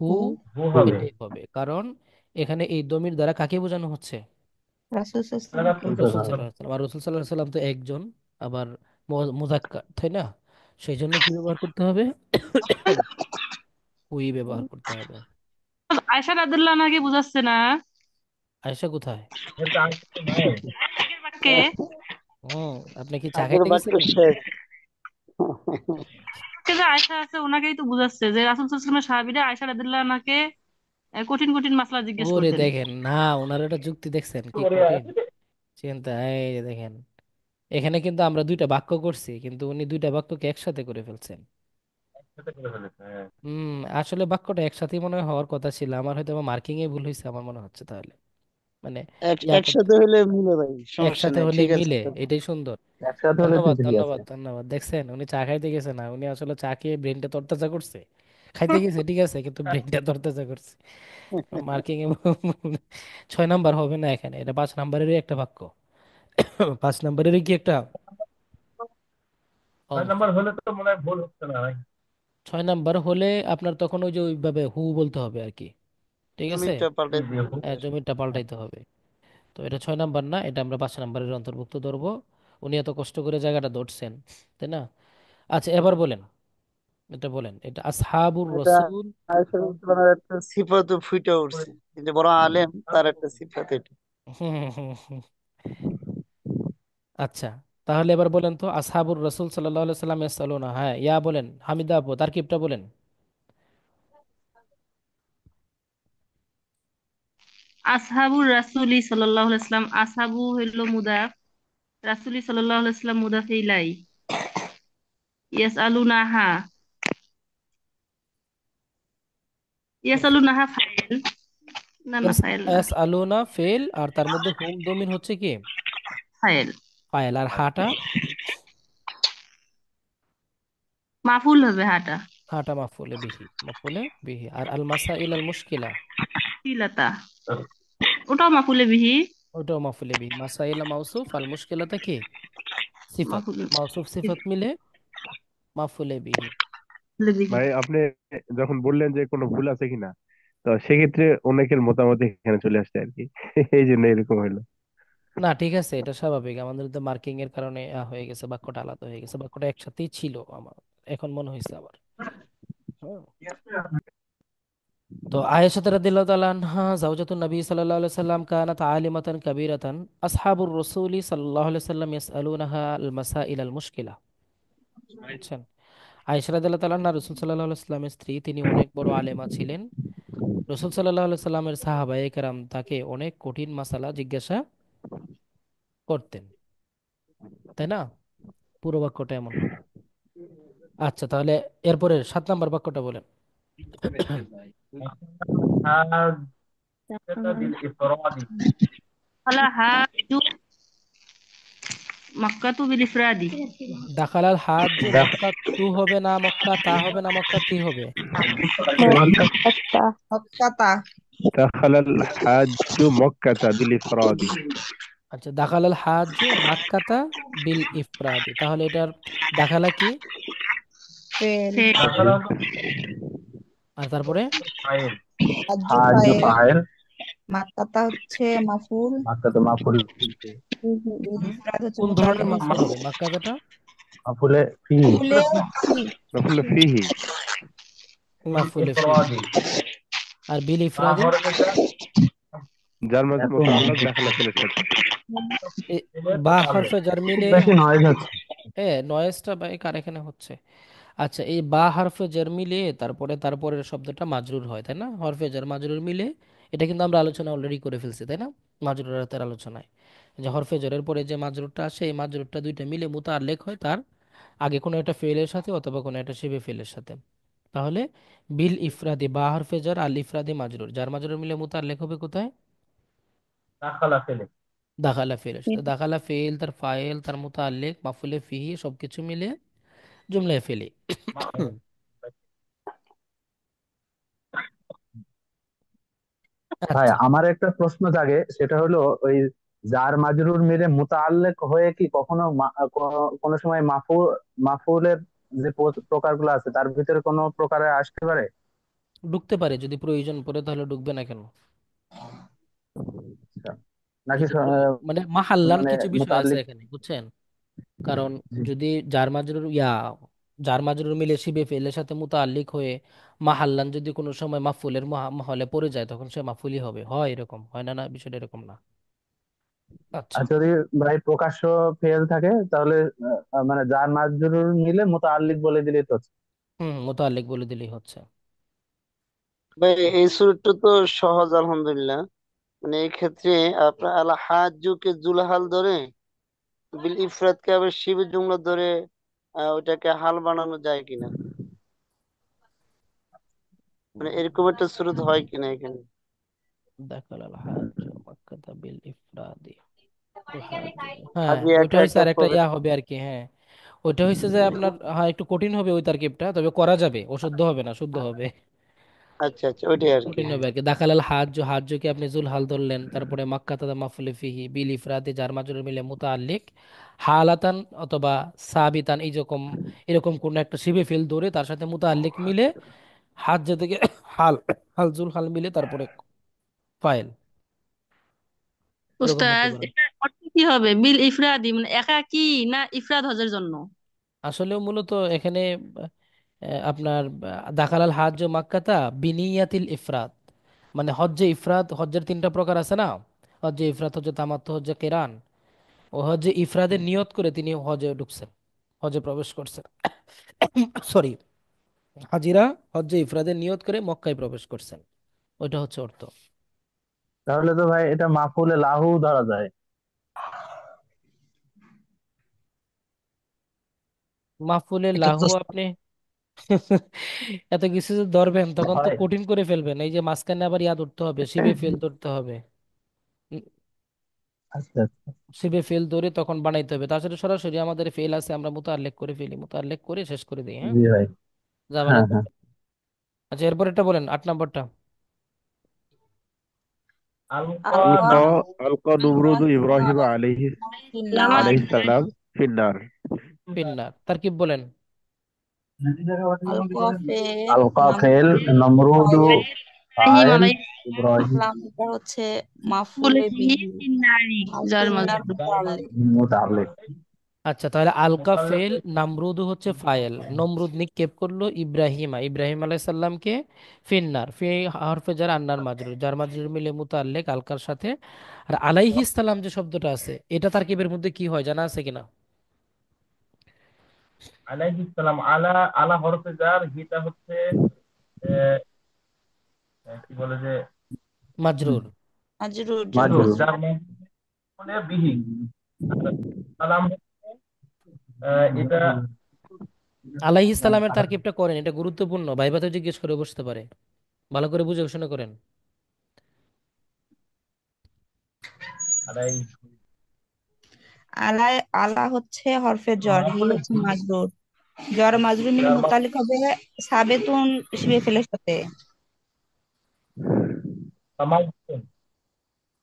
হু
হু
হু হবে।
এটাই হবে, কারণ এখানে এই দমির দ্বারা কাকে বোঝানো হচ্ছে?
রাসূল সাল্লাল্লাহু
রাসূল
রসুল
সাল্লাল্লাহু
সাল্লাহ
আলাইহি
সাল্লাম। আর রসুল সাল্লাহ সাল্লাম তো একজন, আবার মুজাক্কার, তাই না? সেই জন্য কি ব্যবহার করতে হবে? হুই ব্যবহার করতে হবে।
আয়সা রাদিয়াল্লাহু আনহাকে বুঝাচ্ছে না
আয়েশা কোথায়?
ওসাল্লাম। এর তো আগে তো নাই।
আগের বাক্যে।
হুম, আপনি কি চা
আগের
খাইতে
বাক্য
গেছিলেন?
শেষ।
যে আয়সা আছে ওনাকেই তো বুঝাচ্ছে যে রাসূল সাল্লাল্লাহু আলাইহি ওয়াসাল্লামের সাহাবীরা আয়সা রাদিয়াল্লাহু আনহাকে কঠিন কঠিন মাসলা জিজ্ঞেস
ওরে
করতেন।
দেখেন না, ওনার একটা যুক্তি দেখছেন কি
ওরে
কঠিন চিন্তা, এই যে দেখেন, এখানে কিন্তু আমরা দুইটা বাক্য করছি, কিন্তু উনি দুইটা বাক্যকে একসাথে করে ফেলছেন।
একসাথে করে ফেলেছে, হ্যাঁ।
হুম, আসলে বাক্যটা একসাথেই মনে হয় হওয়ার কথা ছিল, আমার হয়তো মার্কিং এ ভুল হয়েছে আমার মনে হচ্ছে তাহলে, মানে ইয়া করতে,
একসাথে হলে মিলে ভাই, সমস্যা
একসাথে
নাই,
হলে
ঠিক আছে।
মিলে, এটাই সুন্দর।
একসাথে হলে তো
ধন্যবাদ
ঠিকই আছে।
ধন্যবাদ ধন্যবাদ, দেখছেন উনি চা খাইতে গেছে না, উনি আসলে চা খেয়ে ব্রেনটা তরতাজা করছে, খাইতে গেছে ঠিক আছে, কিন্তু ব্রেনটা তরতাজা করছে। মার্কিং এ 6 নাম্বার হবে না এখানে, এটা 5 নাম্বারেরই একটা বাক্য। 5 নাম্বারেরই কি একটা
6 নাম্বার
অংশ।
হলে তো মনে হয় ভুল হচ্ছে না ভাই।
6 নাম্বার হলে আপনার তখন ওই যে ওইভাবে হু বলতে হবে আর কি, ঠিক আছে?
জমিটা
জি
পাল্টাই
জি,
দিতে হবে।
জমিটা পাল্টাইতে হবে। তো এটা 6 নাম্বার না, এটা আমরা 5 নাম্বারের অন্তর্ভুক্ত ধরবো। উনি এত কষ্ট করে জায়গাটা ধরছেন, তাই না? আচ্ছা, এবার বলেন, এটা বলেন, এটা আসহাবুর
এটা
রসুল।
আয়েশা রাদিয়াল্লাহু আনহার একটা সিফাতও ফুটে উঠছে, এই যে বড় আলেম তার একটা সিফাত এটা।
হুম হুম হুম হুম। আচ্ছা, তাহলে এবার বলেন তো, আসহাবুর রসুল সাল্লাহ সাল্লাম ইয়াসআলুনা, হ্যাঁ ইয়া বলেন, হামিদা আপু তারকিবটা বলেন।
আসহাবুর রাসূলি সাল্লাল্লাহু আলাইহি ওয়াসাল্লাম, আসহাবু হইল মুদাফ, রাসূলি সাল্লাল্লাহু আলাইহি ওয়াসাল্লাম মুদাফ ইলাই, ইয়াসআলুনাহা, ইয়াসআলুনাহা ফাইল, না না ফাইল না,
ইয়াসআলুনা ফেল, আর তার মধ্যে হুম দমির হচ্ছে কি?
ফাইল,
ফাইল, আর হাটা?
মাফুল হবে হাটা,
হাটা মাফুলে বিহি, মাফুলে বিহি। আর আল মাসাইল আল মুশকিলা,
তিলাতা, ওটাও মাফুলে বিহি,
ওটাও মাফুলে বিহি। মাসাইলা মাউসুফ, আল মুশকিলাটা কি? সিফাত।
মাফুলে
মাউসুফ সিফাত মিলে মাফুলে বিহি।
বিহি।
ভাই আপনি যখন বললেন যে কোনো ভুল আছে কিনা, তো সেক্ষেত্রে অনেকের মতামত এখানে চলে আসছে আর কি। এই জন্য এরকম হলো।
না ঠিক আছে, এটা স্বাভাবিক, আমাদের তো মার্কিং এর কারণে হয়ে গেছে, বাক্যটা আলাদা হয়ে গেছে, বাক্যটা একসাথেই ছিল আমার, এখন মনে হয়েছে আবার। হুম। তো আয়েশা রাদিয়াল্লাহু তাআলা আনহা জাওজাতুন নবী সাল্লাল্লাহু আলাইহি সাল্লাম কানাত আলিমাতান কাবীরাতান, আসহাবুর রাসূলি সাল্লাল্লাহু আলাইহি সাল্লাম ইয়াসআলুনাহা আল মাসাইল আল মুশকিলা। বুঝছেন? আয়েশা রাদিয়াল্লাহু তাআলা আনহা রাসূল সাল্লাল্লাহু আলাইহি সাল্লামের স্ত্রী, তিনি অনেক বড় আলেমা ছিলেন। রাসূল সাল্লাল্লাহু আলাইহি সাল্লামের সাহাবায়ে কেরাম তাকে অনেক কঠিন মাসালা জিজ্ঞাসা করতেন, তাই না? পুরো বাক্যটা এমন হবে। আচ্ছা, তাহলে এরপরে 7 নম্বর বাক্যটা বলেন।
الحاجة بالإفراد
আলা হাজু মাক্কাতু বিল ইফরাদি।
দাখালাল হাজ মক্কা তু হবে না, মক্কা তা হবে না, মক্কা তি হবে?
একটা
মক্কাতা
দাখালাল হাজ্জু মক্কাতা বিল ইফরাদি।
আচ্ছা, দাখালাল হাজ মাক্কাতা বিল ইফরাদি, তাহলে এটার দাখালা কি
ফেল
ফেল।
دخل
আর তারপরে
فاعل
হাজ্জু
হাজু
ফাইল
ফাইল,
মাক্কাতা হচ্ছে মাফুল
মাক্কা তো মাফুল,
ইফরাদ হচ্ছে
কোন ধরনের
মুতাআল্লিক
মাফুল হবে মাক্কাতাটা?
মাফুলে ফি,
ফুলে ফি
মাফুল ফিহি।
মাফুলে ফি।
بالإفراد
আর বিল
ما
ইফরাদে
حرف الجر
যার মাঝে
এত
মোতাআল্লাক দাখালা ফেলের সাথে।
বা
متعلق
হরফে জার
খুব
মিলে,
বেশি নয়েজ হচ্ছে।
হ্যাঁ নয়েজটা ভাই কার এখানে হচ্ছে? আচ্ছা, এই বা হরফে জার মিলে তারপরে তারপরের শব্দটা মাজরুর হয়, তাই না? হরফে জার মাজরুর মিলে, এটা কিন্তু আমরা আলোচনা অলরেডি করে ফেলছি, তাই না? মাজরুরাতের আলোচনায় যে হরফে জারের পরে যে মাজরুরটা আসে, এই মাজরুরটা দুইটা মিলে মুতাআল্লিক হয় তার আগে কোনো একটা ফেলের সাথে অথবা কোনো একটা শিবে ফেলের সাথে। তাহলে বিল ইফরাদি বা হরফে জার আল ইফরাদি মাজরুর, যার মাজরুর মিলে মুতাআল্লিক হবে কোথায়?
دخل فعل
দাখালা ফেলের সাথে। দাখালা ফেল, তার ফাইল, তার মুতাআল্লিক, মাফুলে ফিহি সবকিছু মিলে জুমলায় ফেলি।
ما-
ভাই
আচ্ছা,
আমার একটা প্রশ্ন জাগে, সেটা হলো ওই জার মাজরুর মিলে মুতাআল্লিক হয়ে কি কখনো কোনো সময় মাফুলের যে প্রকারগুলো আছে তার ভিতরে কোনো প্রকারে আসতে পারে?
ঢুকতে পারে যদি প্রয়োজন পড়ে, তাহলে ঢুকবে না কেন?
আচ্ছা। নাকি
যদি মানে মাহাল্লান
মানে
কিছু বিষয় আছে
মুতাআল্লিক।
এখানে, বুঝছেন? কারণ
জি।
যদি জার মাজরুর জার মাজরুর মিলে শিবে ফেলের সাথে মুতাআল্লিক হয়ে মাহাল্লান যদি কোনো সময় মাফুলের মহলে পড়ে যায়, তখন সে মাফুলি হবে, হয় এরকম হয় না? না, বিষয়টা এরকম না। আচ্ছা,
আর যদি ভাই প্রকাশ্য ফেল থাকে তাহলে মানে জার মাজরুর মিলে মুতাআল্লিক বলে দিলেই তো হচ্ছে।
মুতাআল্লিক বলে দিলেই হচ্ছে।
ভাই এই সূত্রটা তো সহজ আলহামদুলিল্লাহ। মানে এই ক্ষেত্রে আপনার আল হাজুকে জুলহাল ধরে বিল ইফরাতকে আবার শিবে জুমলা ধরে ওটাকে হাল বানানো যায় কিনা, মানে এরকম একটা সুরত হয় কিনা এখানে।
দাখালাল হাজ মাক্কাতা বিল ইফরাদি আল হাজ। হ্যাঁ,
হাজি
ওইটা
একা
হয়েছে
একা
আর একটা
পড়ে।
হবে আর কি। হ্যাঁ, ওইটা হয়েছে যে আপনার, হ্যাঁ একটু কঠিন হবে ওই তারকিবটা, তবে করা যাবে, অশুদ্ধ হবে না, শুদ্ধ হবে।
আচ্ছা আচ্ছা, ওইটাই আর কি।
কঠিন হবে আর কি। দাখালাল হাজ, হাজকে আপনি জুল হাল ধরলেন, তারপরে মাক্কাতা মাফুলে ফিহি বিল ইফরাদি জার মাজরুর মিলে মুতাআল্লিক হালাতান অথবা সাবিতান, এইরকম এরকম কোন একটা শিবে ফেল ধরে তার সাথে মুতাআল্লিক মিলে হাজ থেকে হাল, হাল জুল হাল মিলে তারপরে ফাইল, এরকম করতে
উস্তাদ,
পারেন।
এটা অর্থ কি হবে বিল ইফরাদি, মানে একাকী না ইফরাদ হজের জন্য?
আসলে মূলত এখানে আপনার দাখালাল হাজ মাক্কাতা বিনিয়াতিল ইফরাত, মানে হজ্জে ইফরাত, হজ্জের 3টা প্রকার আছে না? হজ্জে ইফরাত, হজ্জে তামাত্তু, হজ্জে কিরান। ও হজ্জে ইফরাদের নিয়ত করে তিনি হজে ঢুকছেন, হজে প্রবেশ করছেন। সরি, হাজিরা হজ্জে ইফরাদের নিয়ত করে মক্কায় প্রবেশ করছেন, ওইটা হচ্ছে অর্থ।
তাহলে তো ভাই এটা মাফুলে লাহু ধরা যায়।
মাহফুলে
এটা
লাহু
তো
আপনি এত কিছু যে ধরবেন তখন তো
হয়।
কঠিন করে ফেলবেন, এই যে মাঝখানে আবার ধরতে হবে, শিবে ফেল ধরতে হবে। উম,
আচ্ছা আচ্ছা।
শিবে ফেল ধরে তখন বানাইতে হবে, তাছাড়া সরাসরি আমাদের ফেল আছে আমরা মুতাল্লেক করে ফেলি, মুতাল্লেক করে শেষ করে দিই। হ্যাঁ,
জি ভাই।
ঝামেলা
হ্যাঁ হ্যাঁ।
করবেন। আচ্ছা, এরপরেরটা বলেন, 8 নম্বরটা।
ألقى
আলকা
আলকা
আলকা নমরুদ ইব্রাহিম
ফিন্নার
আলাইহিস সালাম ফিন্নার।
ফিন্নার, তারকিব বলেন।
আলকা ফেল
আলকা
নাম
ফেল, নমরুদু
ফাইল
ইব্রাহিম
ফাইল,
আলাইহিস
ইব্রাহিম
ইসলাম এটা হচ্ছে
বলে
মাফুলে
ফিহি
বিহি
ফিন্নারি,
আর
যার
ফিন্নার
মাজরুর।
মুতাআল্লিক
মুতাআল্লিক।
আচ্ছা, তাহলে আলকা
متعلق
ফেল, নামরুদ হচ্ছে ফাইল, নমরুদ নিক্ষেপ করলো ইব্রাহিমা, ইব্রাহিম আলাইহিস সালামকে, ফিন্নার, ফি হরফে জার আন্নার মাজরুর, যার মাজরুর মিলে মুতাল্লিক আলকার সাথে। আর আলাইহিস সালাম যে শব্দটা আছে, এটা তারকিবের মধ্যে কি হয় জানা আছে কিনা?
আলাইহিস সালাম, আলা আলা হরফে জার, হিটা হচ্ছে আহ, কি বলে যে
মাজরুর।
মাজরুর
মাজরুর,
মাজরুর।
যার মানে বিহি। আর সালাম এটা
আলাইহিস সালামের তারকিবটা করেন, এটা গুরুত্বপূর্ণ, ভাইভাতে জিজ্ঞেস করে বসতে পারে, ভালো করে বুঝে শুনে করেন।
আলাই
আলা আলা হচ্ছে হরফে জ্বর, হি
মাফুলে
হচ্ছে মাজরুর। জ্বর মাজরুর মিলে
যার
মুতালিক হবে সাবেতুন শিবে ফেলের সাথে।
মাফুল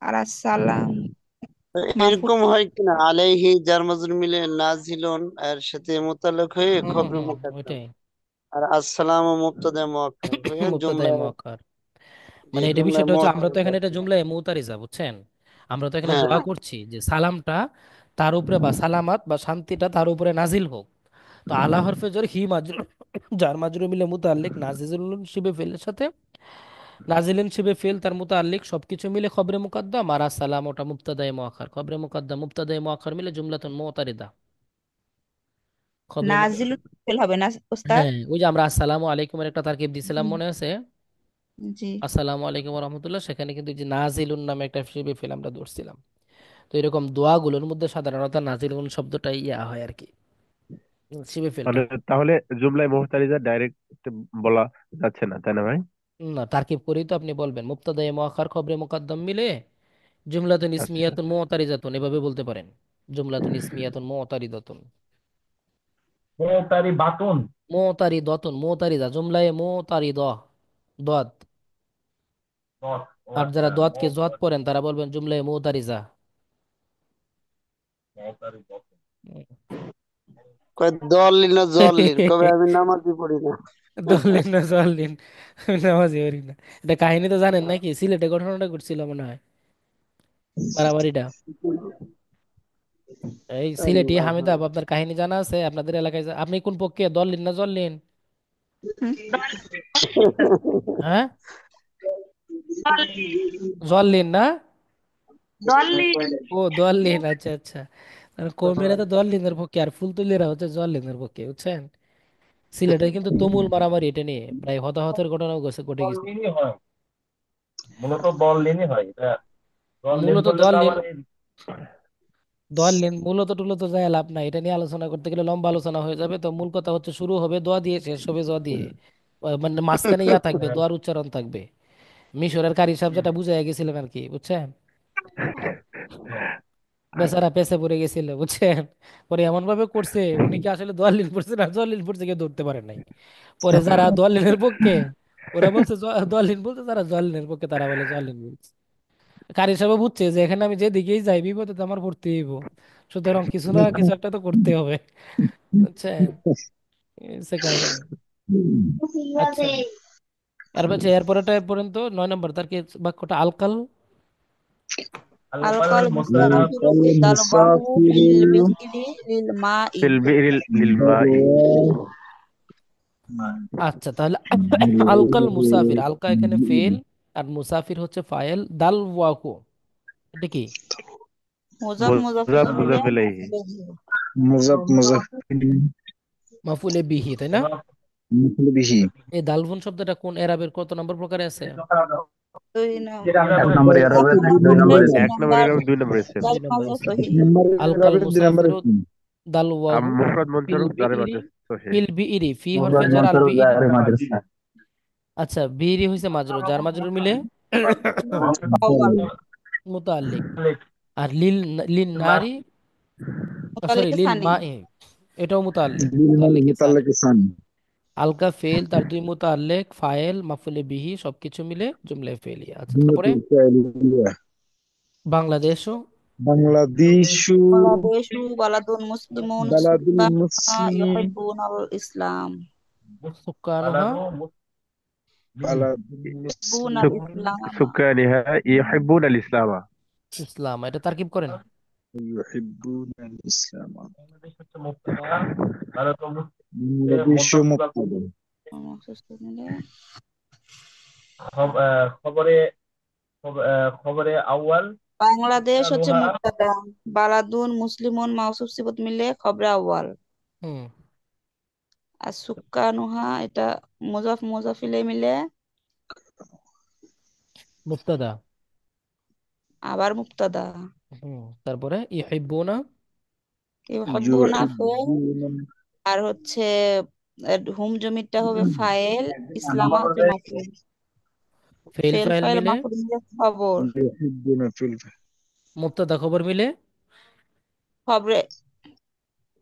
আর আসসালাম মাফুল।
এরকম হয় কিনা, আলাইহি জার মাজরুর মিলে নাজিলুন এর সাথে মোতালেক হয়ে খবরে মুকাদ্দাম,
ওইটাই
আর আসসালামু মুবতাদা মুআক্কার হয়ে
মুবতাদায়ে
জুমলায়,
মুআক্কার।
জি
মানে এটা
জুমলায়
বিষয়টা হচ্ছে, আমরা তো এখানে এটা
মুতারিজা।
জুমলায়ে মুতারিজা, বুঝছেন? আমরা তো এখানে
হ্যাঁ,
দোয়া করছি যে সালামটা তার উপরে, বা সালামাত বা শান্তিটা তার উপরে নাজিল হোক। তো আলা হরফে জ্বর, হি মাজরুর, জার মাজরুর মিলে মুতাল্লিক, নাজিলুন শিবে ফেলের সাথে, নাজিলিন শিবে ফেল তার মুতাল্লিক, সবকিছু মিলে খবরে মুকাদ্দাম। আর আসসালাম ওটা মুবতাদায়ে মুআক্খার, খবরে মুকাদ্দাম মুবতাদায়ে মুআক্খার মিলে জুমলাতুন মুতারিদা, খবরে
নাজিল ফেল হবে না ওস্তাদ?
হ্যাঁ, ওই যে আমরা আসসালামু আলাইকুমের একটা তারকিব দিছিলাম,
জি
মনে আছে?
জি।
আসসালামু আলাইকুম রহমতুল্লাহ, সেখানে কিন্তু এই যে নাজিলুন নামে একটা শিবে ফেল আমরা ধরছিলাম। তো এরকম দোয়াগুলোর মধ্যে সাধারণত নাজিলুন শব্দটাই ইয়া হয় আর কি, শিবে ফেলটা।
তাহলে তাহলে জুমলায় মুহতারিজা ডাইরেক্ট বলা যাচ্ছে না, তাই না ভাই?
না, তারকিব করেই তো আপনি বলবেন, মুবতাদায়ে মুআক্খার খবরে মুকাদ্দাম মিলে জুমলাতুন
আচ্ছা,
ইসমিয়াতুন মুতারিজাতুন, এভাবে বলতে পারেন। জুমলাতুন ইসমিয়াতুন মুতারিদাতুন,
মুতারি বাতুন।
মুতারিদাতুন, মুতারিদা, জুমলায়ে মুতারিদা, দাদ।
দত, ও
আর যারা
আচ্ছা,
দাদকে জদ পড়েন তারা বলবেন জুমলায়ে মুতারিজা।
মুতারি বাতুন।
কয় দলিল না জল্লির, কবে আমি নামাজই পড়ি না।
দলিন না জলিন, নামাজি পড়ি না। এটা কাহিনী তো জানেন নাকি? সিলেটে ঘটনাটা ঘটছিল মনে হয়, মারামারিটা। এই সিলেটি
আল্লাহ।
হামিদা, আপনার কাহিনী জানা আছে? আপনাদের এলাকায় আপনি কোন পক্ষে, দলিন না জল্লিন? হ্যাঁ, জল্লিন না?
দলিল।
ও দলিন, আচ্ছা আচ্ছা। আর কর্মীরা তো দলিনের পক্ষে, আর ফুলতুলিরা হচ্ছে জল্লিনের পক্ষে, বুঝছেন? সিলেটে কিন্তু তুমুল মারামারি এটা নিয়ে, প্রায় হতাহতের ঘটনাও ঘটে
বল
গেছে।
লিনই হয়, মূলত বল লিনই হয় এটা। বল লিন
মূলত
বললে তো
দলিন,
আবার
দলিন মূলত টুলত যায় লাভ নাই, এটা নিয়ে আলোচনা করতে গেলে লম্বা আলোচনা হয়ে যাবে। তো মূল কথা হচ্ছে, শুরু হবে দোয়া দিয়ে, শেষ হবে জোয়া দিয়ে। মানে মাঝখানে ইয়া থাকবে, দোয়ার উচ্চারণ থাকবে। মিশরের কারি সাহেব যেটা বুঝাই গেছিলেন আর কি, বুঝছেন? বেচারা পেছে পড়ে গেছিল, বুঝছেন? পরে এমন ভাবে করছে, উনি কি আসলে দোয়ালিন পড়ছে না জলিল পড়ছে কেউ ধরতে পারে নাই। পরে যারা দোয়ালিনের পক্ষে, ওরা বলছে দোয়ালিন বলছে, যারা জলিনের পক্ষে তারা বলে জলিন বলছে। কারি সাহেব বুঝছে যে এখানে আমি যেদিকেই যাই বিপদে তো আমার পড়তেই হইব, সুতরাং কিছু না কিছু একটা তো করতে হবে, বুঝছেন? এই হচ্ছে কাহিনী। আচ্ছা, আর বলছে এরপরেটা পর্যন্ত 9 নম্বর তার কি বাক্যটা, আলকাল।
আলকাল
আলকাল মুসাফিরু
মুসাফির।
দালবাহু ফিল বিহরি লিল মাই।
ফিল বিরিল লিল মাই।
আচ্ছা, তাহলে আলকাল মুসাফির, আলকা এখানে ফেল, আর মুসাফির হচ্ছে ফাইল, দাল ওয়াকু এটা কি?
মুজাফ মুজাফির
মুজাফ
মিলে
মুজাফ ইলাইহি।
মুজাফ
মাফুলে বিহি, তাই না?
বিহি।
এই দালভুন শব্দটা কোন এরাবের কত নম্বর প্রকারে আছে?
দুই নাম
এক নম্বর ইয়ারবে, দুই নম্বর এসে।
এক নম্বর এরকম, 2 নম্বর এসেছে।
দাল
2 নম্বর
মাজা
আছে।
সহি।
আলকাল
দুই নম্বর
মুসাফির, দাল ওয়াহু,
মুফরাদ
ফিল
মুনসারফ জারে
বিইরি,
মাঝে সহি।
ফিল বিইরি, ফি হরফে
মুফরাদ
জার, আল
মুনসারফ
বিইরি।
জারে মাদ্রাসা।
আচ্ছা, বিইরি হইছে মাজরুর, জার মাজরুর মিলে
আউয়াল
মুতাআল্লিক। আর লিল, লিন নারি, সরি,
মুতালিকে
লিল
সানি।
মাই, এটাও মুতাআল্লিক, মুতাআল্লিক সানি।
মুতাল্লিক সানি।
আলকা ফেল, তার দুই মুতাআল্লিক, ফাইল মাফুলে বিহি, সবকিছু মিলে জুমলায় ফেলিয়া। আচ্ছা, তারপরে বাংলাদেশও,
বাংলাদেশু
বাংলাদেশু বালাদুন মুসলিমুন
বালাদুল
সুকানা
মুসলিম
ইউহিব্বুনাল ইসলাম।
সুকানুহা,
বালাদুল
ইউহিব্বুনাল
মুসলিম
ইসলাম।
সুকানিহা ইউহিব্বুন আল ইসলাম।
ইসলাম, এটা তারকিব করেন।
ইউহিব্বুনাল ইসলাম।
বাংলাদেশ হচ্ছে মুবতাদা, ভারতীয়
বাংলাদেশু
মুবতাদা।
মুবতাদা।
খবরে খবরে আউয়াল
বাংলাদেশ হচ্ছে
সুকানুহা।
মুবতাদা, বালাদুন মুসলিমুন মাউসুফ সিফত মিলে খবরে আউয়াল।
হুম,
আর সুক্কানুহা এটা মুজাফ মুজাফিলে মিলে
মুবতাদা।
আবার মুক্তাদা।
তারপরে ইউহিব্বুনা
ইউহিব্বুনা ফেল,
يحبون
আর হচ্ছে হুম জমিরটা হবে ফাইল, ইসলামা হচ্ছে মাফউল।
ফেল
ফেল
ফাইল
ফাইল
মিলে
মাফউল মিলে খবর।
يحبون في الفعل
মুবতাদা খবর মিলে
খবরে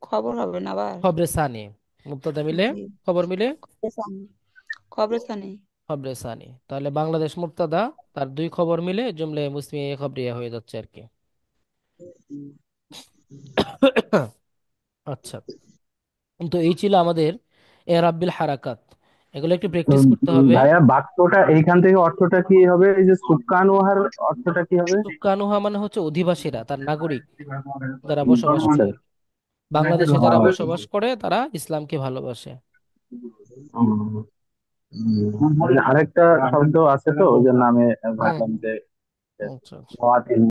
খবর হবে না আবার।
খবরে সানি। মুবতাদা মিলে
জি,
খবর মিলে
খবরে সানি।
খবরে সানি। তাহলে বাংলাদেশ মুবতাদা, তার দুই খবর মিলে জুমলে মুসমিয়া খবরিয়া হয়ে যাচ্ছে আর কি। আচ্ছা, তো এই ছিল আমাদের এরাব বিল হারাকাত। এগুলো একটু প্র্যাকটিস করতে হবে।
ভাইয়া বাক্যটা এইখান থেকে অর্থটা কি হবে, এই যে সুবকানুহার অর্থটা কি হবে?
সুকানুহা মানে হচ্ছে অধিবাসীরা, তার নাগরিক যারা বসবাস
আচ্ছা।
করে, বাংলাদেশে যারা
আচ্ছা।
বসবাস করে তারা ইসলামকে ভালোবাসে।
আরেকটা শব্দ আছে তো ওই জন্য আমি
হুম,
ভাবলাম যে
আচ্ছা আচ্ছা
ওয়াতিল।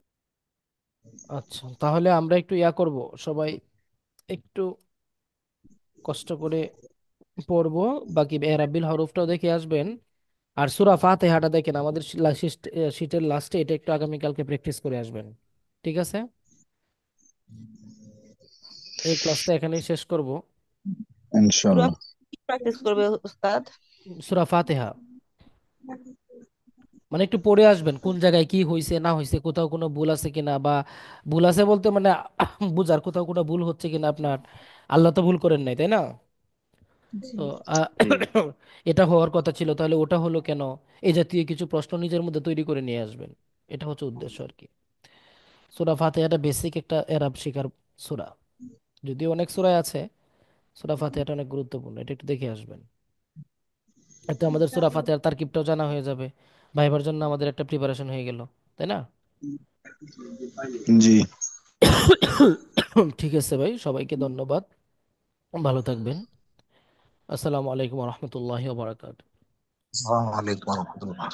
আচ্ছা, তাহলে আমরা একটু ইয়া করব, সবাই একটু কষ্ট করে পড়বো। বাকি এরাবিল হরফটাও দেখে আসবেন। আর সূরা ফাতিহাটা দেখেন, আমাদের শীটের লাস্টে এটা একটু আগামীকালকে প্র্যাকটিস করে আসবেন। ঠিক আছে, এই ক্লাসটা এখানেই শেষ করব।
إن شاء
পুরো
الله
প্র্যাকটিস করবে উস্তাদ।
সূরা ফাতিহা মানে একটু পড়ে আসবেন, কোন জায়গায় কি হয়েছে না হয়েছে, কোথাও কোনো ভুল আছে কিনা, বা ভুল আছে বলতে মানে বুঝার কোথাও কোনো ভুল হচ্ছে কিনা আপনার। আল্লাহ তো ভুল করেন নাই, তাই না?
জি।
তো এটা হওয়ার কথা ছিল, তাহলে ওটা হলো কেন, এই জাতীয় কিছু প্রশ্ন নিজের মধ্যে তৈরি করে নিয়ে আসবেন। এটা হচ্ছে উদ্দেশ্য আর কি। সূরা ফাতিহাটা বেসিক একটা এরাব শিখার সূরা, যদিও অনেক সূরায় আছে, সূরা ফাতিহাটা অনেক গুরুত্বপূর্ণ, এটা একটু দেখে আসবেন। এতে আমাদের সূরা ফাতিহার তারকিবটাও জানা হয়ে যাবে, ভাইবার জন্য আমাদের একটা প্রিপারেশন হয়ে গেল, তাই না?
जी
ঠিক আছে ভাই, সবাইকে ধন্যবাদ, ভালো থাকবেন। আসসালামু আলাইকুম রহমতুল্লাহি ওয়া বারাকাতুহু।
আসসালামু আলাইকুম ওয়া রাহমাতুল্লাহ।